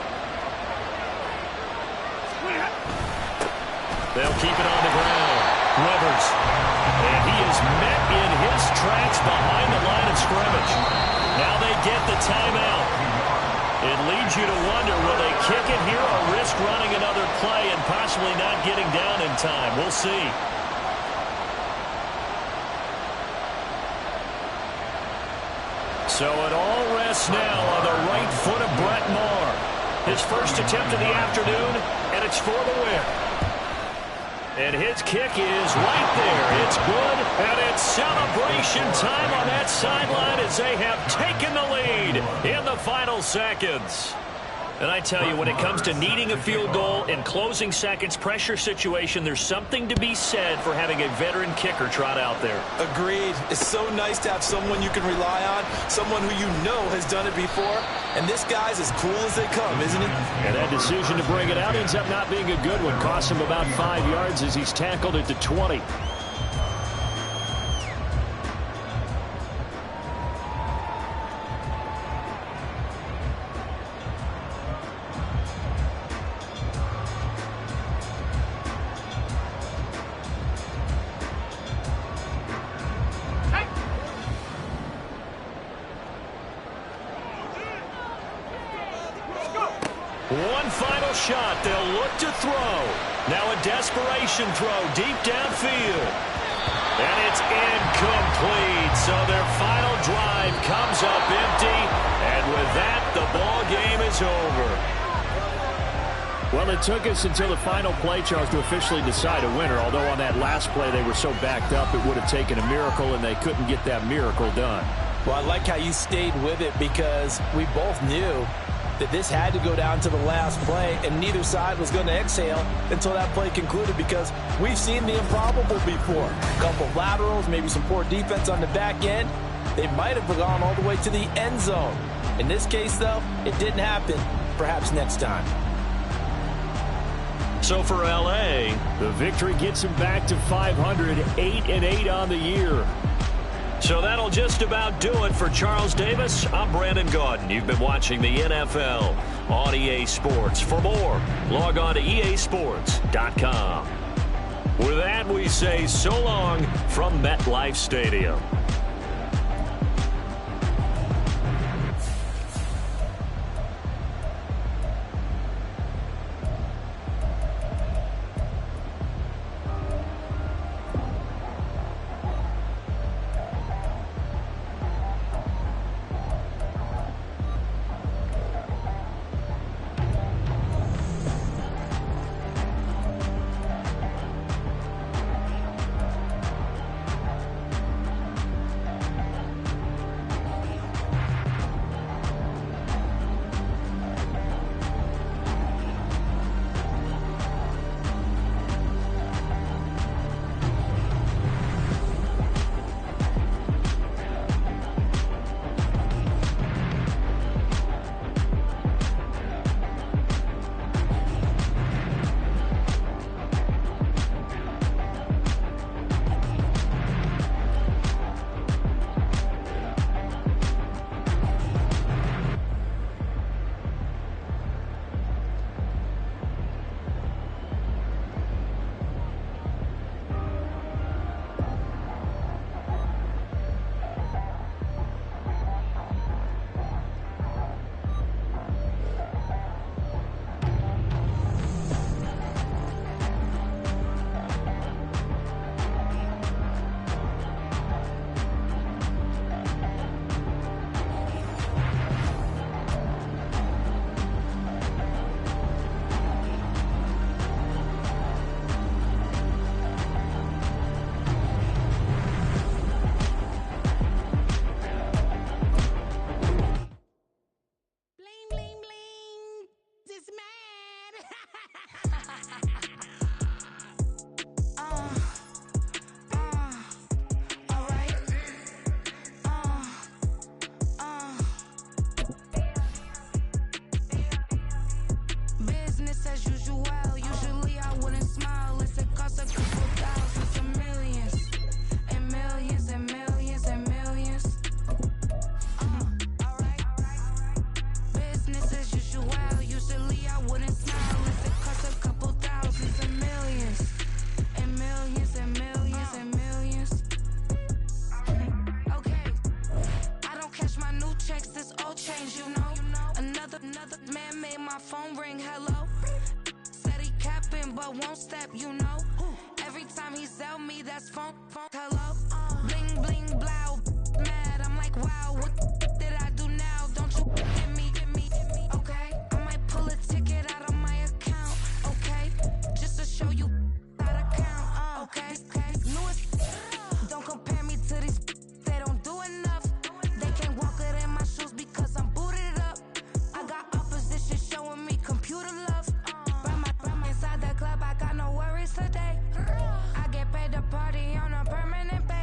S2: They'll keep it on the ground. Rivers. And he is met in his tracks behind the line of scrimmage. Now they get the timeout. It leads you to wonder, will they kick it here or risk running another play and possibly not getting down in time? We'll see. So it all rests now on the right foot of Brett Maher. His first attempt of the afternoon, and it's for the win. And his kick is right there. It's good, and it's celebration time on that sideline as they have taken the lead in the final seconds. And I tell you, when it comes to needing a field goal in closing seconds, pressure situation, there's something to be said for having a veteran kicker trot out there.
S4: Agreed. It's so nice to have someone you can rely on, someone who you know has done it before. And this guy's as cool as they come, isn't he?
S3: And that decision to bring it out ends up not being a good one. Costs him about 5 yards as he's tackled at the 20.
S2: One final shot. They'll look to throw. Now a desperation throw deep downfield. And it's incomplete. So their final drive comes up empty. And with that, the ball game is over.
S3: Well, it took us until the final play, Charles, to officially decide a winner. Although on that last play they were so backed up, it would have taken a miracle, and they couldn't get that miracle done.
S7: Well, I like how you stayed with it because we both knew that this had to go down to the last play, and neither side was going to exhale until that play concluded because we've seen the improbable before. A couple laterals, maybe some poor defense on the back end, they might have gone all the way to the end zone. In this case, though, it didn't happen. Perhaps next time.
S2: So for L.A.,
S3: the victory gets them back to 500, 8-8 on the year.
S2: So that'll just about do it for Charles Davis. I'm Brandon Gaudin. You've been watching the NFL on EA Sports. For more, log on to easports.com. With that, we say so long from MetLife Stadium.
S1: Won't step, you know. Every time he sell me, that's phone, hello. Bling, bling, blow, mad. I'm like, wow, what did I do now? Don't you hit me, okay? I might pull a ticket out of my account, okay? Just to show you how to count, okay? Louis, don't compare me to these, they don't do enough. They can't walk it in my shoes because I'm booted up. I got opposition showing me computer love. Inside the club, I got no worries today. I get paid to party on a permanent basis.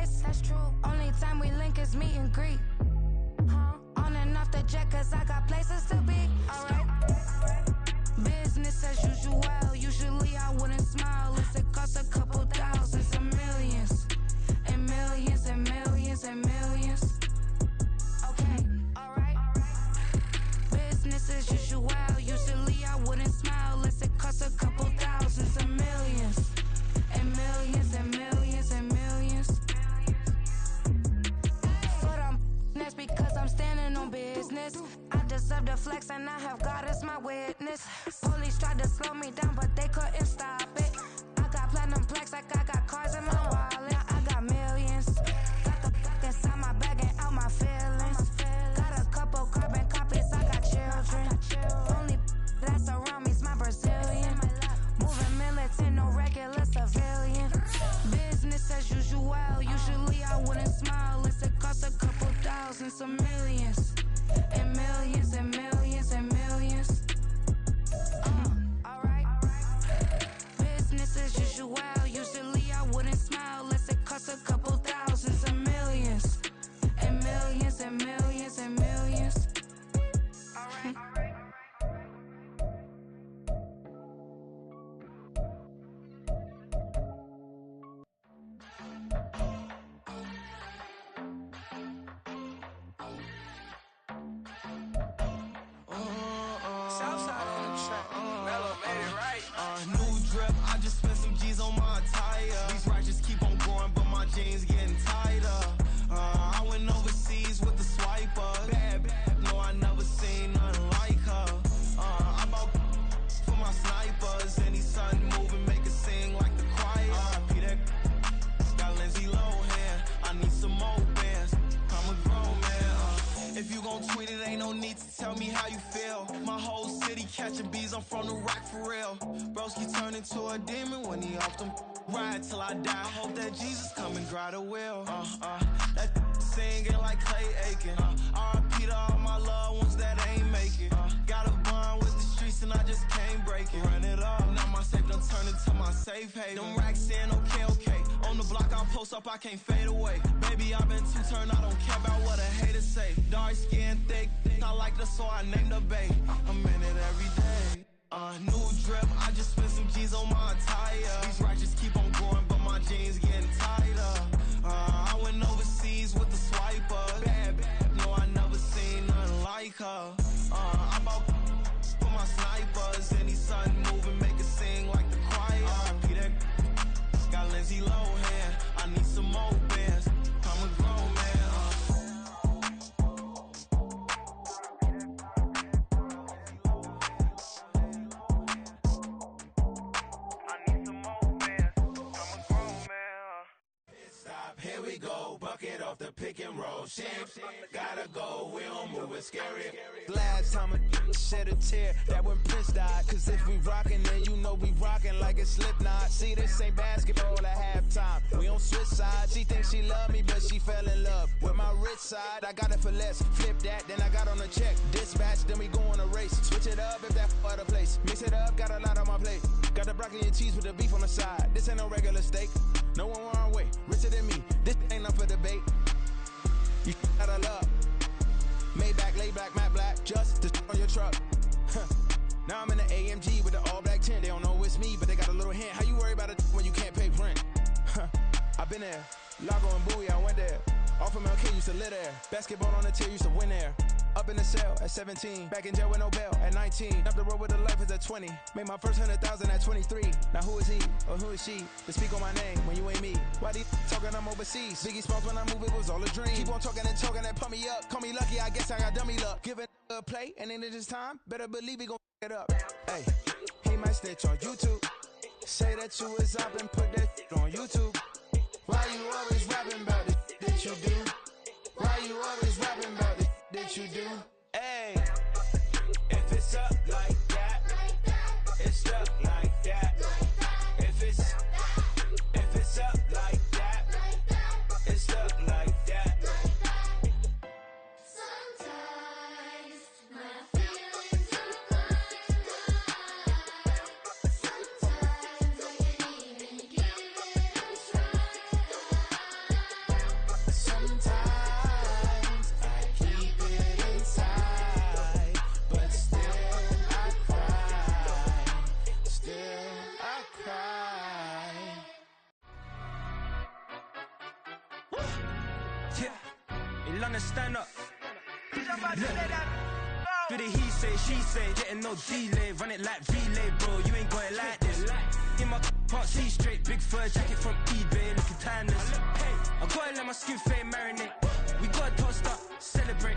S1: Southside on the track. Mellow made it right.
S8: New drip, I just spent some G's on my attire. These righteous keep on growing, but my jeans getting tighter. I went overseas with the swiper. Bad, bad, no, I never seen nothing like her. I bought for my snipers. Any sun moving, make it sing like the choir. Peter got Lindsay Lohan. I need some more bands. I'm a grown man. If you gon' tweet it, ain't no need to tell me how you feel. My whole city catching bees, I'm from the rack for real. Broski turn into a demon when he off them. Ride till I die. I hope that Jesus come and grab the wheel. That singing like Clay Aiken. R.I.P. to all my loved ones that ain't make it. Got a bond with the streets and I just can't break it. Run it up, now my safe done turn into my safe haven. Them racks in, okay. On the block I post up, I can't fade away. Baby, I've been too turned, I don't care about what a hater say. Dark skin, thick, I like the so I named the bae. I'm in it every day. New drip, I just spent some G's on my attire. These righteous keep on growing, but my jeans getting tighter. I went overseas with the swiper. Bad, bad, no, I never seen nothing like her. I bought for my snipers. Any sun moving, make it sing like the choir. Peter got Lindsay Lohan. I need some more bands. I'm a grown man.
S1: Here we go, bucket off the pick and roll. Shit, gotta go, we don't move it scary.
S8: Last time a shed a tear, that when Prince died. Cause if we rockin', then you know we rockin' like a Slipknot. See, this ain't basketball at halftime. We don't switch sides. She thinks she love me, but she fell in love with my rich side. I got it for less. Flip that, then I got on a check. Dispatch, then we go on a race. Switch it up if that other place. Mix it up, got a lot on my plate. Got the broccoli and cheese with the beef on the side. This ain't no regular steak. No one wrong way, richer than me. This ain't up for debate. You gotta love. Maybach, lay back, matte black, just to on your truck. Now I'm in the AMG with the all black tint. They don't know it's me, but they got a little hint. How you worry about it when you can't pay rent? I've been there. Lago and Bowie, I went there. Off of MLK, used to live there. Basketball on the tier, used to win there. Up in the cell at 17. Back in jail with no bail at 19. Up the road with the life is at 20. Made my first 100,000 at 23. Now who is he or who is she to speak on my name when you ain't me? Why they talking I'm overseas? Biggie Smalls when I move, it was all a dream. Keep on talking and pump me up. Call me lucky, I guess I got dummy luck. Give it a play and then this time, better believe he gon' it up. Hey, he might snitch on YouTube. Say that you was up and put that on YouTube. Why you always rapping about it that you do? Why you always rapping about it that you do? Hey, if it's up like that, it's up like that. If it's up like that, it's up like that.
S9: Sometimes my feelings are blind. Sometimes I can't even give it a try.
S8: Sometimes I keep it inside, but still I cry. Still I cry.
S1: Yeah, in London, stand up. Do the he say, she say, getting no delay. Run it like relay, bro, you ain't got it like this. In my can't see straight, big fur jacket from eBay, looking timeless. I gotta let my skin fade marinate. We gotta toast up, celebrate.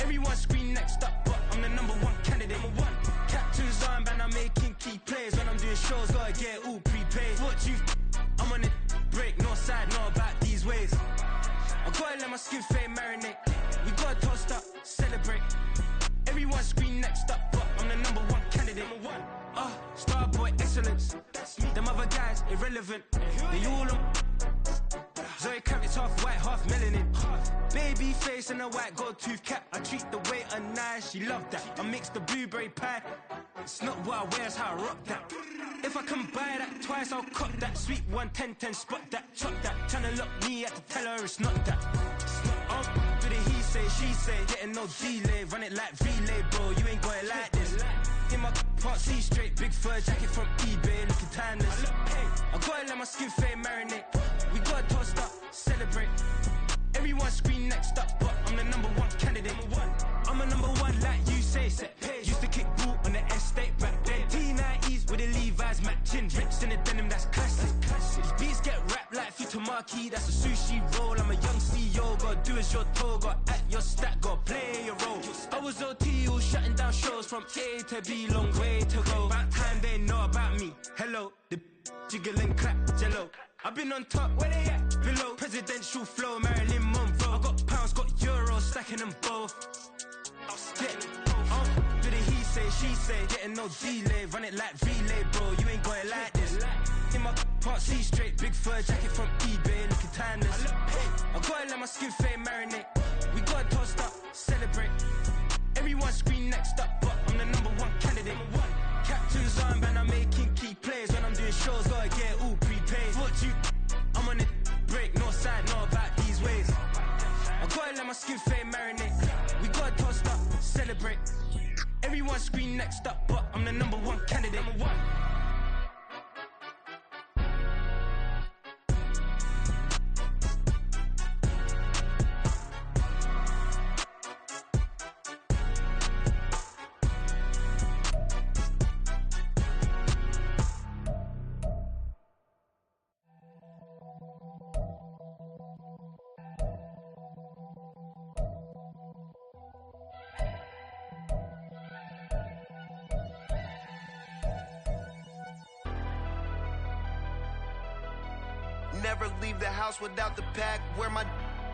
S1: Everyone scream next up, but I'm the number one candidate. Captain's armband, I'm making key plays. When I'm doing shows, gotta get it all prepaid. What you, I'm on it, break, no side, no about these ways. I gotta let my skin fade marinate. We gotta toast up, celebrate. Everyone scream next up, but I'm the number one candidate. Starboy excellence. Them other guys irrelevant. They all on. Zoe Camp, it's half white, half melanin. Baby face and a white gold tooth cap. I treat the waiter nice, she love that. I mix the blueberry pie. It's not what I wear, it's how I rock that. If I can buy that twice, I'll cop that. Sweet 110, spot that, chop that. Tryna lock me, I have to tell her it's not that. Do the he say, she say, getting no delay. Run it like relay, bro, you ain't got it like this. In my can't see straight, big fur jacket from eBay, looking timeless. I gotta let my skin fade marinate. We gotta toast up, celebrate. Everyone scream next up, but I'm the number one candidate. I'm a number one like you say.
S8: say set. Used to kick boot on the estate back then. T90s with the Levi's matching. Rips in the denim, that's classic. These beats get wrapped like Futamaki, that's a sushi roll. I'm a young CEO, gotta do as you're told. Gotta act your stat, gotta play your role. I was OT, all shutting down shows from A to B, long way to go. About time they know about me. Hello, the jiggle and clap, jello. I've been on top, where they at? Below. Presidential flow, Marilyn Monroe. I got pounds, got euros, stacking them both. Do the he say, she say, getting no delay. Run it like relay, bro, you ain't got it like this. In my part C straight, big fur jacket from eBay, looking timeless. I gotta let my skin fade marinate. We gotta toast up, celebrate. Everyone scream next up, but I'm the #1 candidate. Captain's armband, I'm making key plays. When I'm doing shows, gotta get all prepaid. What you, I'm on the break, no sign, know about these ways. I gotta let my skin fade marinate. We gotta toast up, celebrate. Everyone scream next up, but I'm the #1 candidate.
S10: Never leave the house without the pack. Where my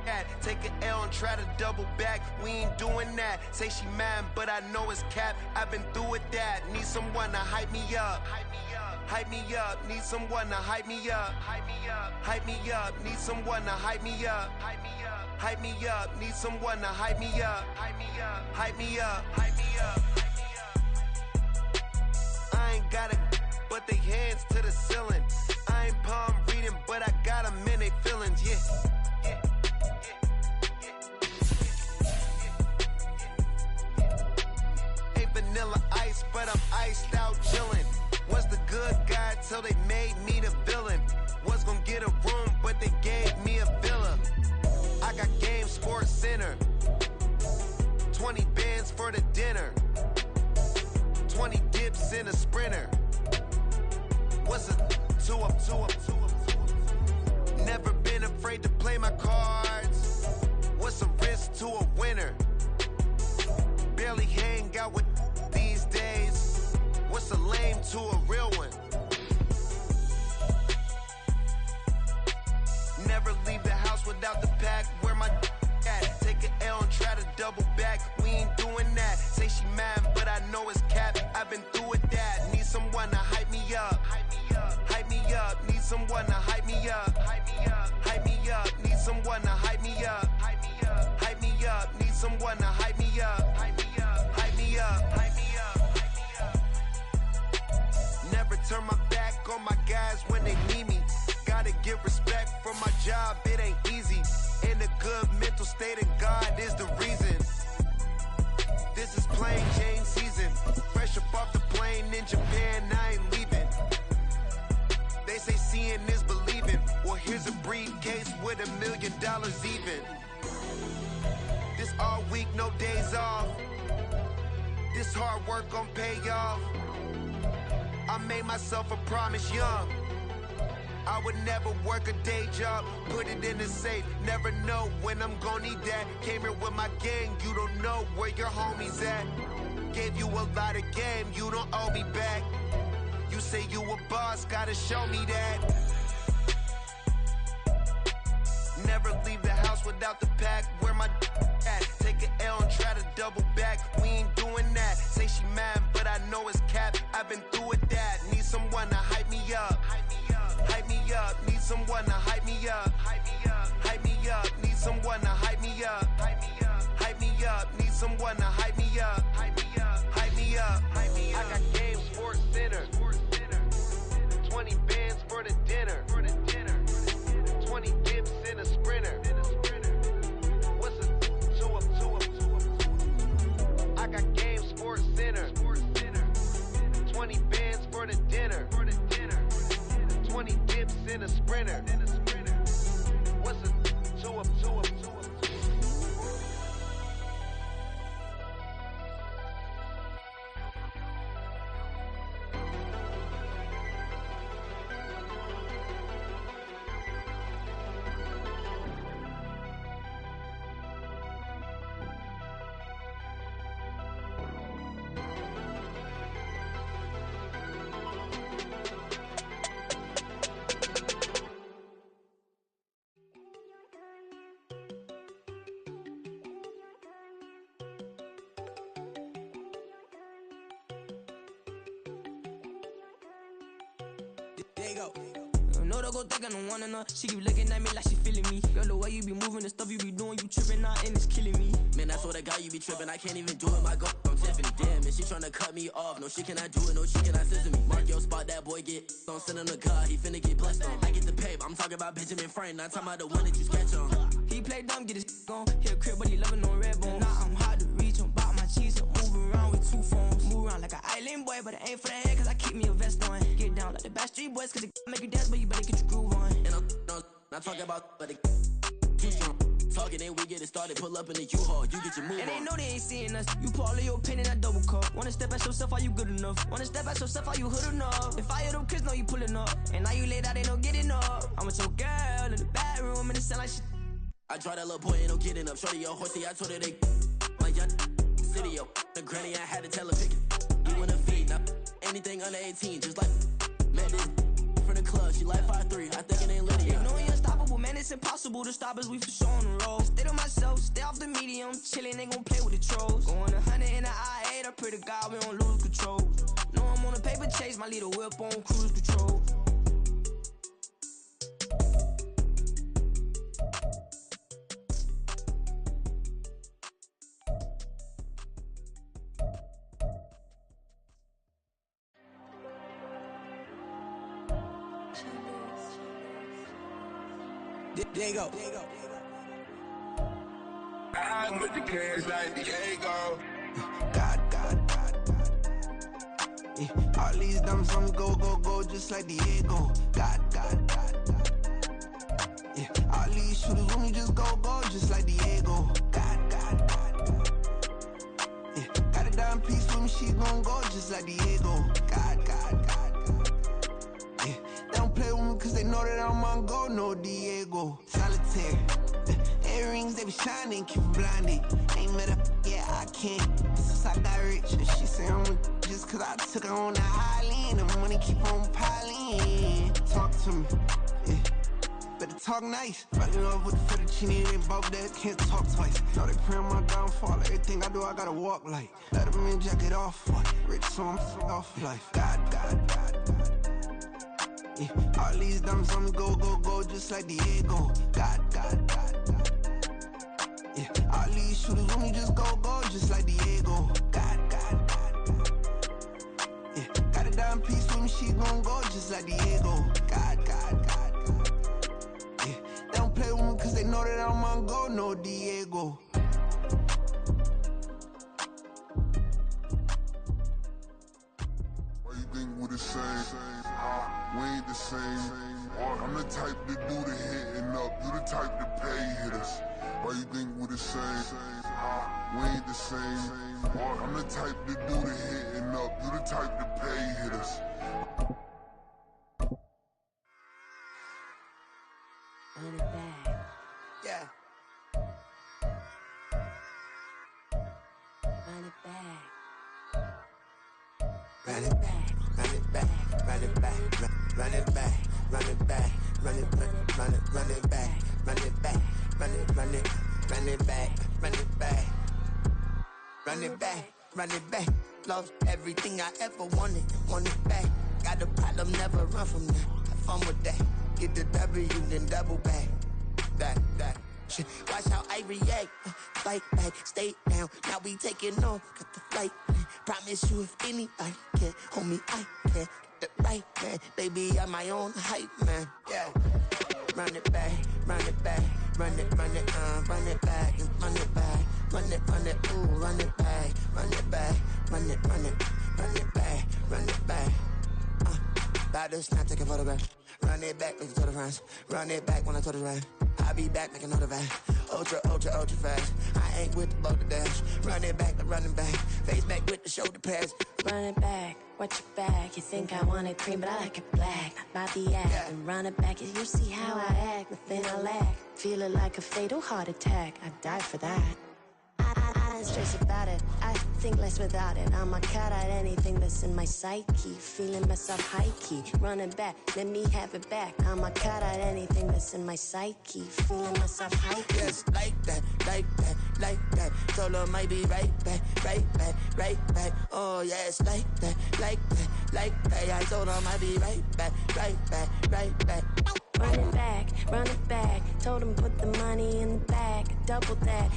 S10: at? Take an L and try to double back. We ain't doing that. Say she mad, but I know it's cap. I've been through with that. Need someone to hype me up. Hype me up. Need someone to hype me up. Hype me up. Need someone to hype me up. Hype me up. Need someone to hype me up. Hype me up. Hype me up. I ain't got it, but they hands to the ceiling. I ain't palm reading, but I got them in they feelings, yeah. Ain't vanilla ice, but I'm iced out chillin'. Was the good guy till they made me the villain. Was gonna get a room, but they gave me a villa. I got game, Sports Center. 20 bands for the dinner. 20 dips in a sprinter. What's a two up? Never been afraid to play my cards. What's a risk to a winner? Barely hang out with these days. What's a lame to a real one? Never leave the house without the pack. Where my at? Take an L and try to double back. We ain't doing that. Say she mad, but I know it's cap. I've been through with that. Need someone to hype me up. Hype me up. Need someone to hype me up. Hype me up. Need someone to hype me up. Hype me up. Need someone to hype me up. Hype me up. Never turn my back on my guys when they need me. Gotta give respect for my job, it ain't easy. In a good mental state, and God is the reason. This is plain Jane season. Fresh up off the plane in Japan, I ain't leaving. They say seeing is believing. Well, here's a briefcase with $1 million even. This all week, no days off. This hard work gon' pay off. I made myself a promise young. I would never work a day job, put it in the safe. Never know when I'm gon' need that. Came here with my gang, you don't know where your homies at. Gave you a lot of game, you don't owe me back. You say you a boss, gotta show me that. Never leave the house without the pack. Where my at? Take an L and try to double back. We ain't doing that. Say she mad, but I know it's cap. I've been through with that. Need someone to hype me up. Hype me up. Need someone to hype me up. Hype me up. Need someone to hype me up. Hype me up. Need someone to hype me up. Hype me up. I got game, Sports Center. 20 bands for the dinner. 20 dips in a sprinter. What's a two up? I got game, Sports Center. 20 bands for the dinner. 20 dips in a sprinter. What's a two up?
S1: you go. No, don't go think I don't want enough. She keep looking at me like she feeling me. Girl, the way you be moving, the stuff you be doing, you tripping out and it's killing me.
S11: Man, that's what I got, you be tripping. I can't even do it, my go. I'm Tiffany. Damn, and she tryna cut me off. No, she cannot do it, no, she cannot scissor me. Mark your spot, that boy get on. Send him the car, he finna get blessed on. I get the pay, but I'm talking about Benjamin Franklin. Not talking about the one that you sketch on.
S1: He play dumb, get his on. Hit a crib, but he loving on red bone. Now I'm hard to reach, I'm bout my cheese. I'm moving around with two phones. Move around like an island boy, but it ain't for the head, cause I keep me a vest on. Get down like the Backstreet Boys, cause it make you dance, but you better get your groove on.
S11: And I'm not talking about, but it too strong. Talking, then we get it started. Pull up in the U-Haul, you get your move
S1: and they
S11: on.
S1: know they ain't seeing us. You pull all of your pen in that double cup. Wanna step at yourself, are you good enough? Wanna step at yourself, are you hood enough? If I hear them kids, know you pulling up. And now you laid out, they don't get enough. I'm with your girl in the bedroom, and it sound like shit.
S11: I draw that little boy, ain't no getting up. Shorty, your horsey, I told her they my young city, yo. The granny, I had to tell her pick it. You wanna feed, now anything under 18, just like met this from the club. She like 5'3", I think it ain't Lydia.
S1: You know you unstoppable, man, it's impossible to stop us, we for sure on the road. Stay to myself, stay off the medium, chillin', they gon' play with the trolls. Going 100 in the I-8, I pray to God we don't lose control. Know I'm on a paper chase, my little whip on cruise control. There you go.
S10: I'm with the cash like Diego.
S8: God. Yeah, all these dumps on me go, just like Diego. God. Yeah, all these shooters on me just go, just like Diego. God. Yeah, got a dime piece with me, she gon' go just like Diego. God. Yeah, they don't play with me cause they know that I'm on go, no Diego. Solitaire. Earrings, they be shining, keep blinded. Ain't met up, yeah, I can't. Since I got rich, and she say I'm just cause I took her on the island. The money keep on piling. Talk to me, yeah. Better talk nice. Falling off with the fettuccine, they both that can't talk twice. Know they praying my downfall. Everything I do, I gotta walk like. Let them in, jacket off. Rich, so I'm off life. God. Yeah, all these dumps on me go, just like Diego. God. Yeah, all these shooters on me just go, just like Diego. God. Yeah, got a dime piece with me, she gon' go just like Diego. God. Yeah, they don't play with me cause they know that I'm on go, no Diego.
S12: Why you think we the same? We ain't the same. I'm the type to do the hitting up. You the type to pay hitters. Why you think we the same? We ain't the same. I'm the type to do the hitting up. You the type to pay hitters.
S1: Run it back.
S8: Yeah.
S1: Run it back.
S8: Run it back. Lost everything I ever wanted it back. Got a problem, never run from that. Have fun with that. Get the W, then double back. That shit. Watch how I react. Fight back, stay down. Now we taking off. Got the flight. Promise you if anybody can, homie, I can. Get the right man. Baby, I'm my own hype man. Yeah. Run it back. Run it back, and run it back. Run it, ooh, run it back, run it back. About to snap, take a photograph. Run it back, make it to the friends. Run it back when I told it right. I'll be back, make another van. Ultra fast. I ain't with the boulder dash. Run it back, face back with the shoulder pads.
S13: Run it back, watch your back. You think I want it cream, but I like it black. Not the act,
S8: Yeah.
S13: and run it back. As you see how I act, nothing I lack. Feel it like a fatal heart attack. I'd die for that. I Nothing stress about it. I think less without it. I'ma cut out anything that's in my psyche. Feeling myself high key. Running back, let me have it back. I'ma cut out anything that's in my psyche. Feeling myself high key.
S11: Yes, like that, like that, like that. Solo might be right back, right back, right back. Oh, yes, like that, like that, like that. I told him I'd be right back, right back, right back.
S13: Run it back, run it back. Told him put the money in the bag, double that.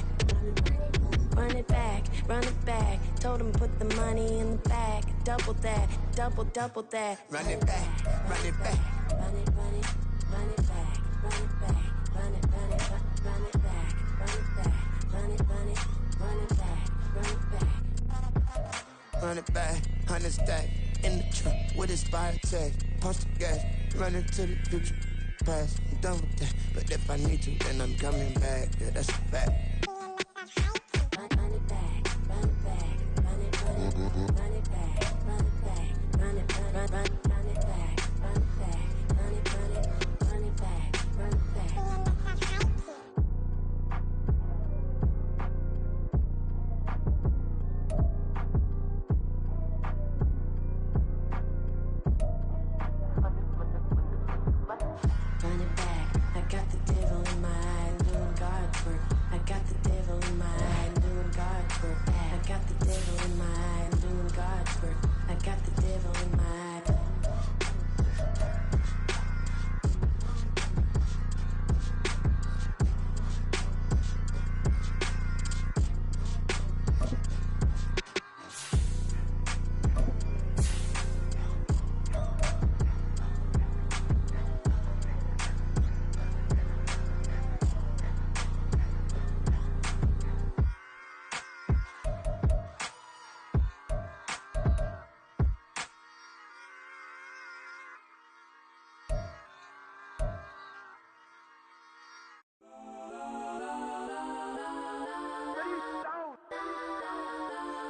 S13: Run it back, run it back. Told him put the money in the bag, double that, double that.
S11: Run it back, run it back.
S13: Run it, run it, run it back, run it back, run it, run it, run it back, run it back, run it, run it, run it back, run it back.
S11: Run it back, 100 stack in the truck with his fire tag. Post the gas, running to the future. Past, I'm done with that. But if I need to, then I'm coming back. Yeah, that's a fact.
S13: Run it back, run it back, run it, run it, run it back, run it back, run it, run it back, run it back, run it, run it, run it back, run it back. Run it back, I got the devil in my eye, doing guard work. I got the devil in my eye, doing guard work. I got the devil in my eye, doing guard work. I got the devil in my eye.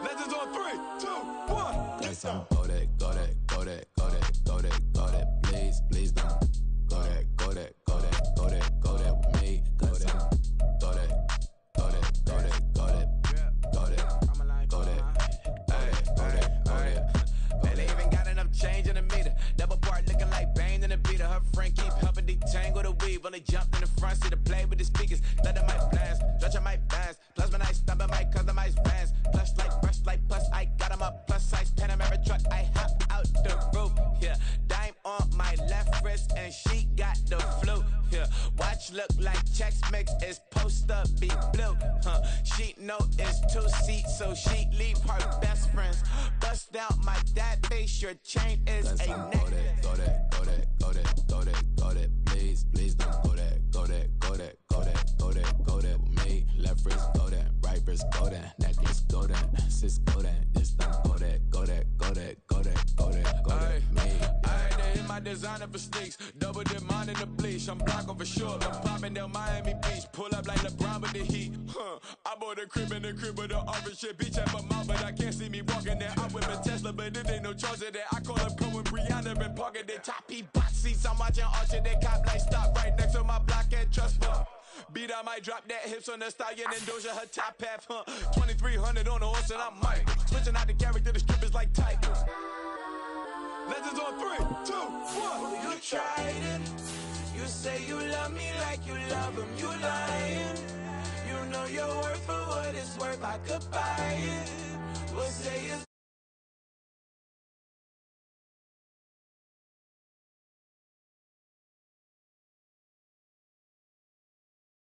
S8: Legends on 3, 2, 1.
S14: Yes, I'm go that, go that, go that, go that, go that, go that. Please, please don't go that, go that, go that, go that, go that with me. Go that, go that, go that, go that, go that, go that, go that, go that.
S8: Man, they even got enough change in the meter. Double part looking like Bane in the beater. Her friend keep helping detangle the weave. When they jumped in the front seat to play with the speakers. Let them might blast, stretch them might dance. Plus when I stumble, might customize bands. Plush like brush like plus, I got them up plus size Panamera truck. I hop out the roof. Yeah, dime on my left wrist and she got the flu. Yeah, watch look like checks mix is post up be blue. She know it's 2 seats, so she leave her best friends. Bust down my dad face, your chain is a necklace.
S14: Go that, go that, go that, go that, go that. Please, please don't go that, go that, go that, go that, go that, go that with me. Left wrist go that, right wrist go that, necklace go that, sis go that, this don't go that, go that, go that, go that, go that, go that, me.
S8: I had to hit my designer for sneaks, double dip mine in the bleach. I'm Blanco for sure, I'm popping down Miami Beach, pull up like LeBron with the heat. I bought a crib in the crib with the orange shit, beach at my mouth, but I can't see me walking there. I whip a Tesla, but it ain't no charge of that. I call up Pro and Brianna been parking the top P box seats. I'm watching Archer, they cop like stop right next to my block at Trust Bar. Beat I might drop that hips on the stallion and Doja her top half, 2300 on the horse and I'm Mike. Switching out the character, the strippers like Tigers. Legends on 3, 2, 1.
S11: You tried it. You say you love me like you love him. You lying. You know your worth for what it's worth. I could buy it. We'll say it's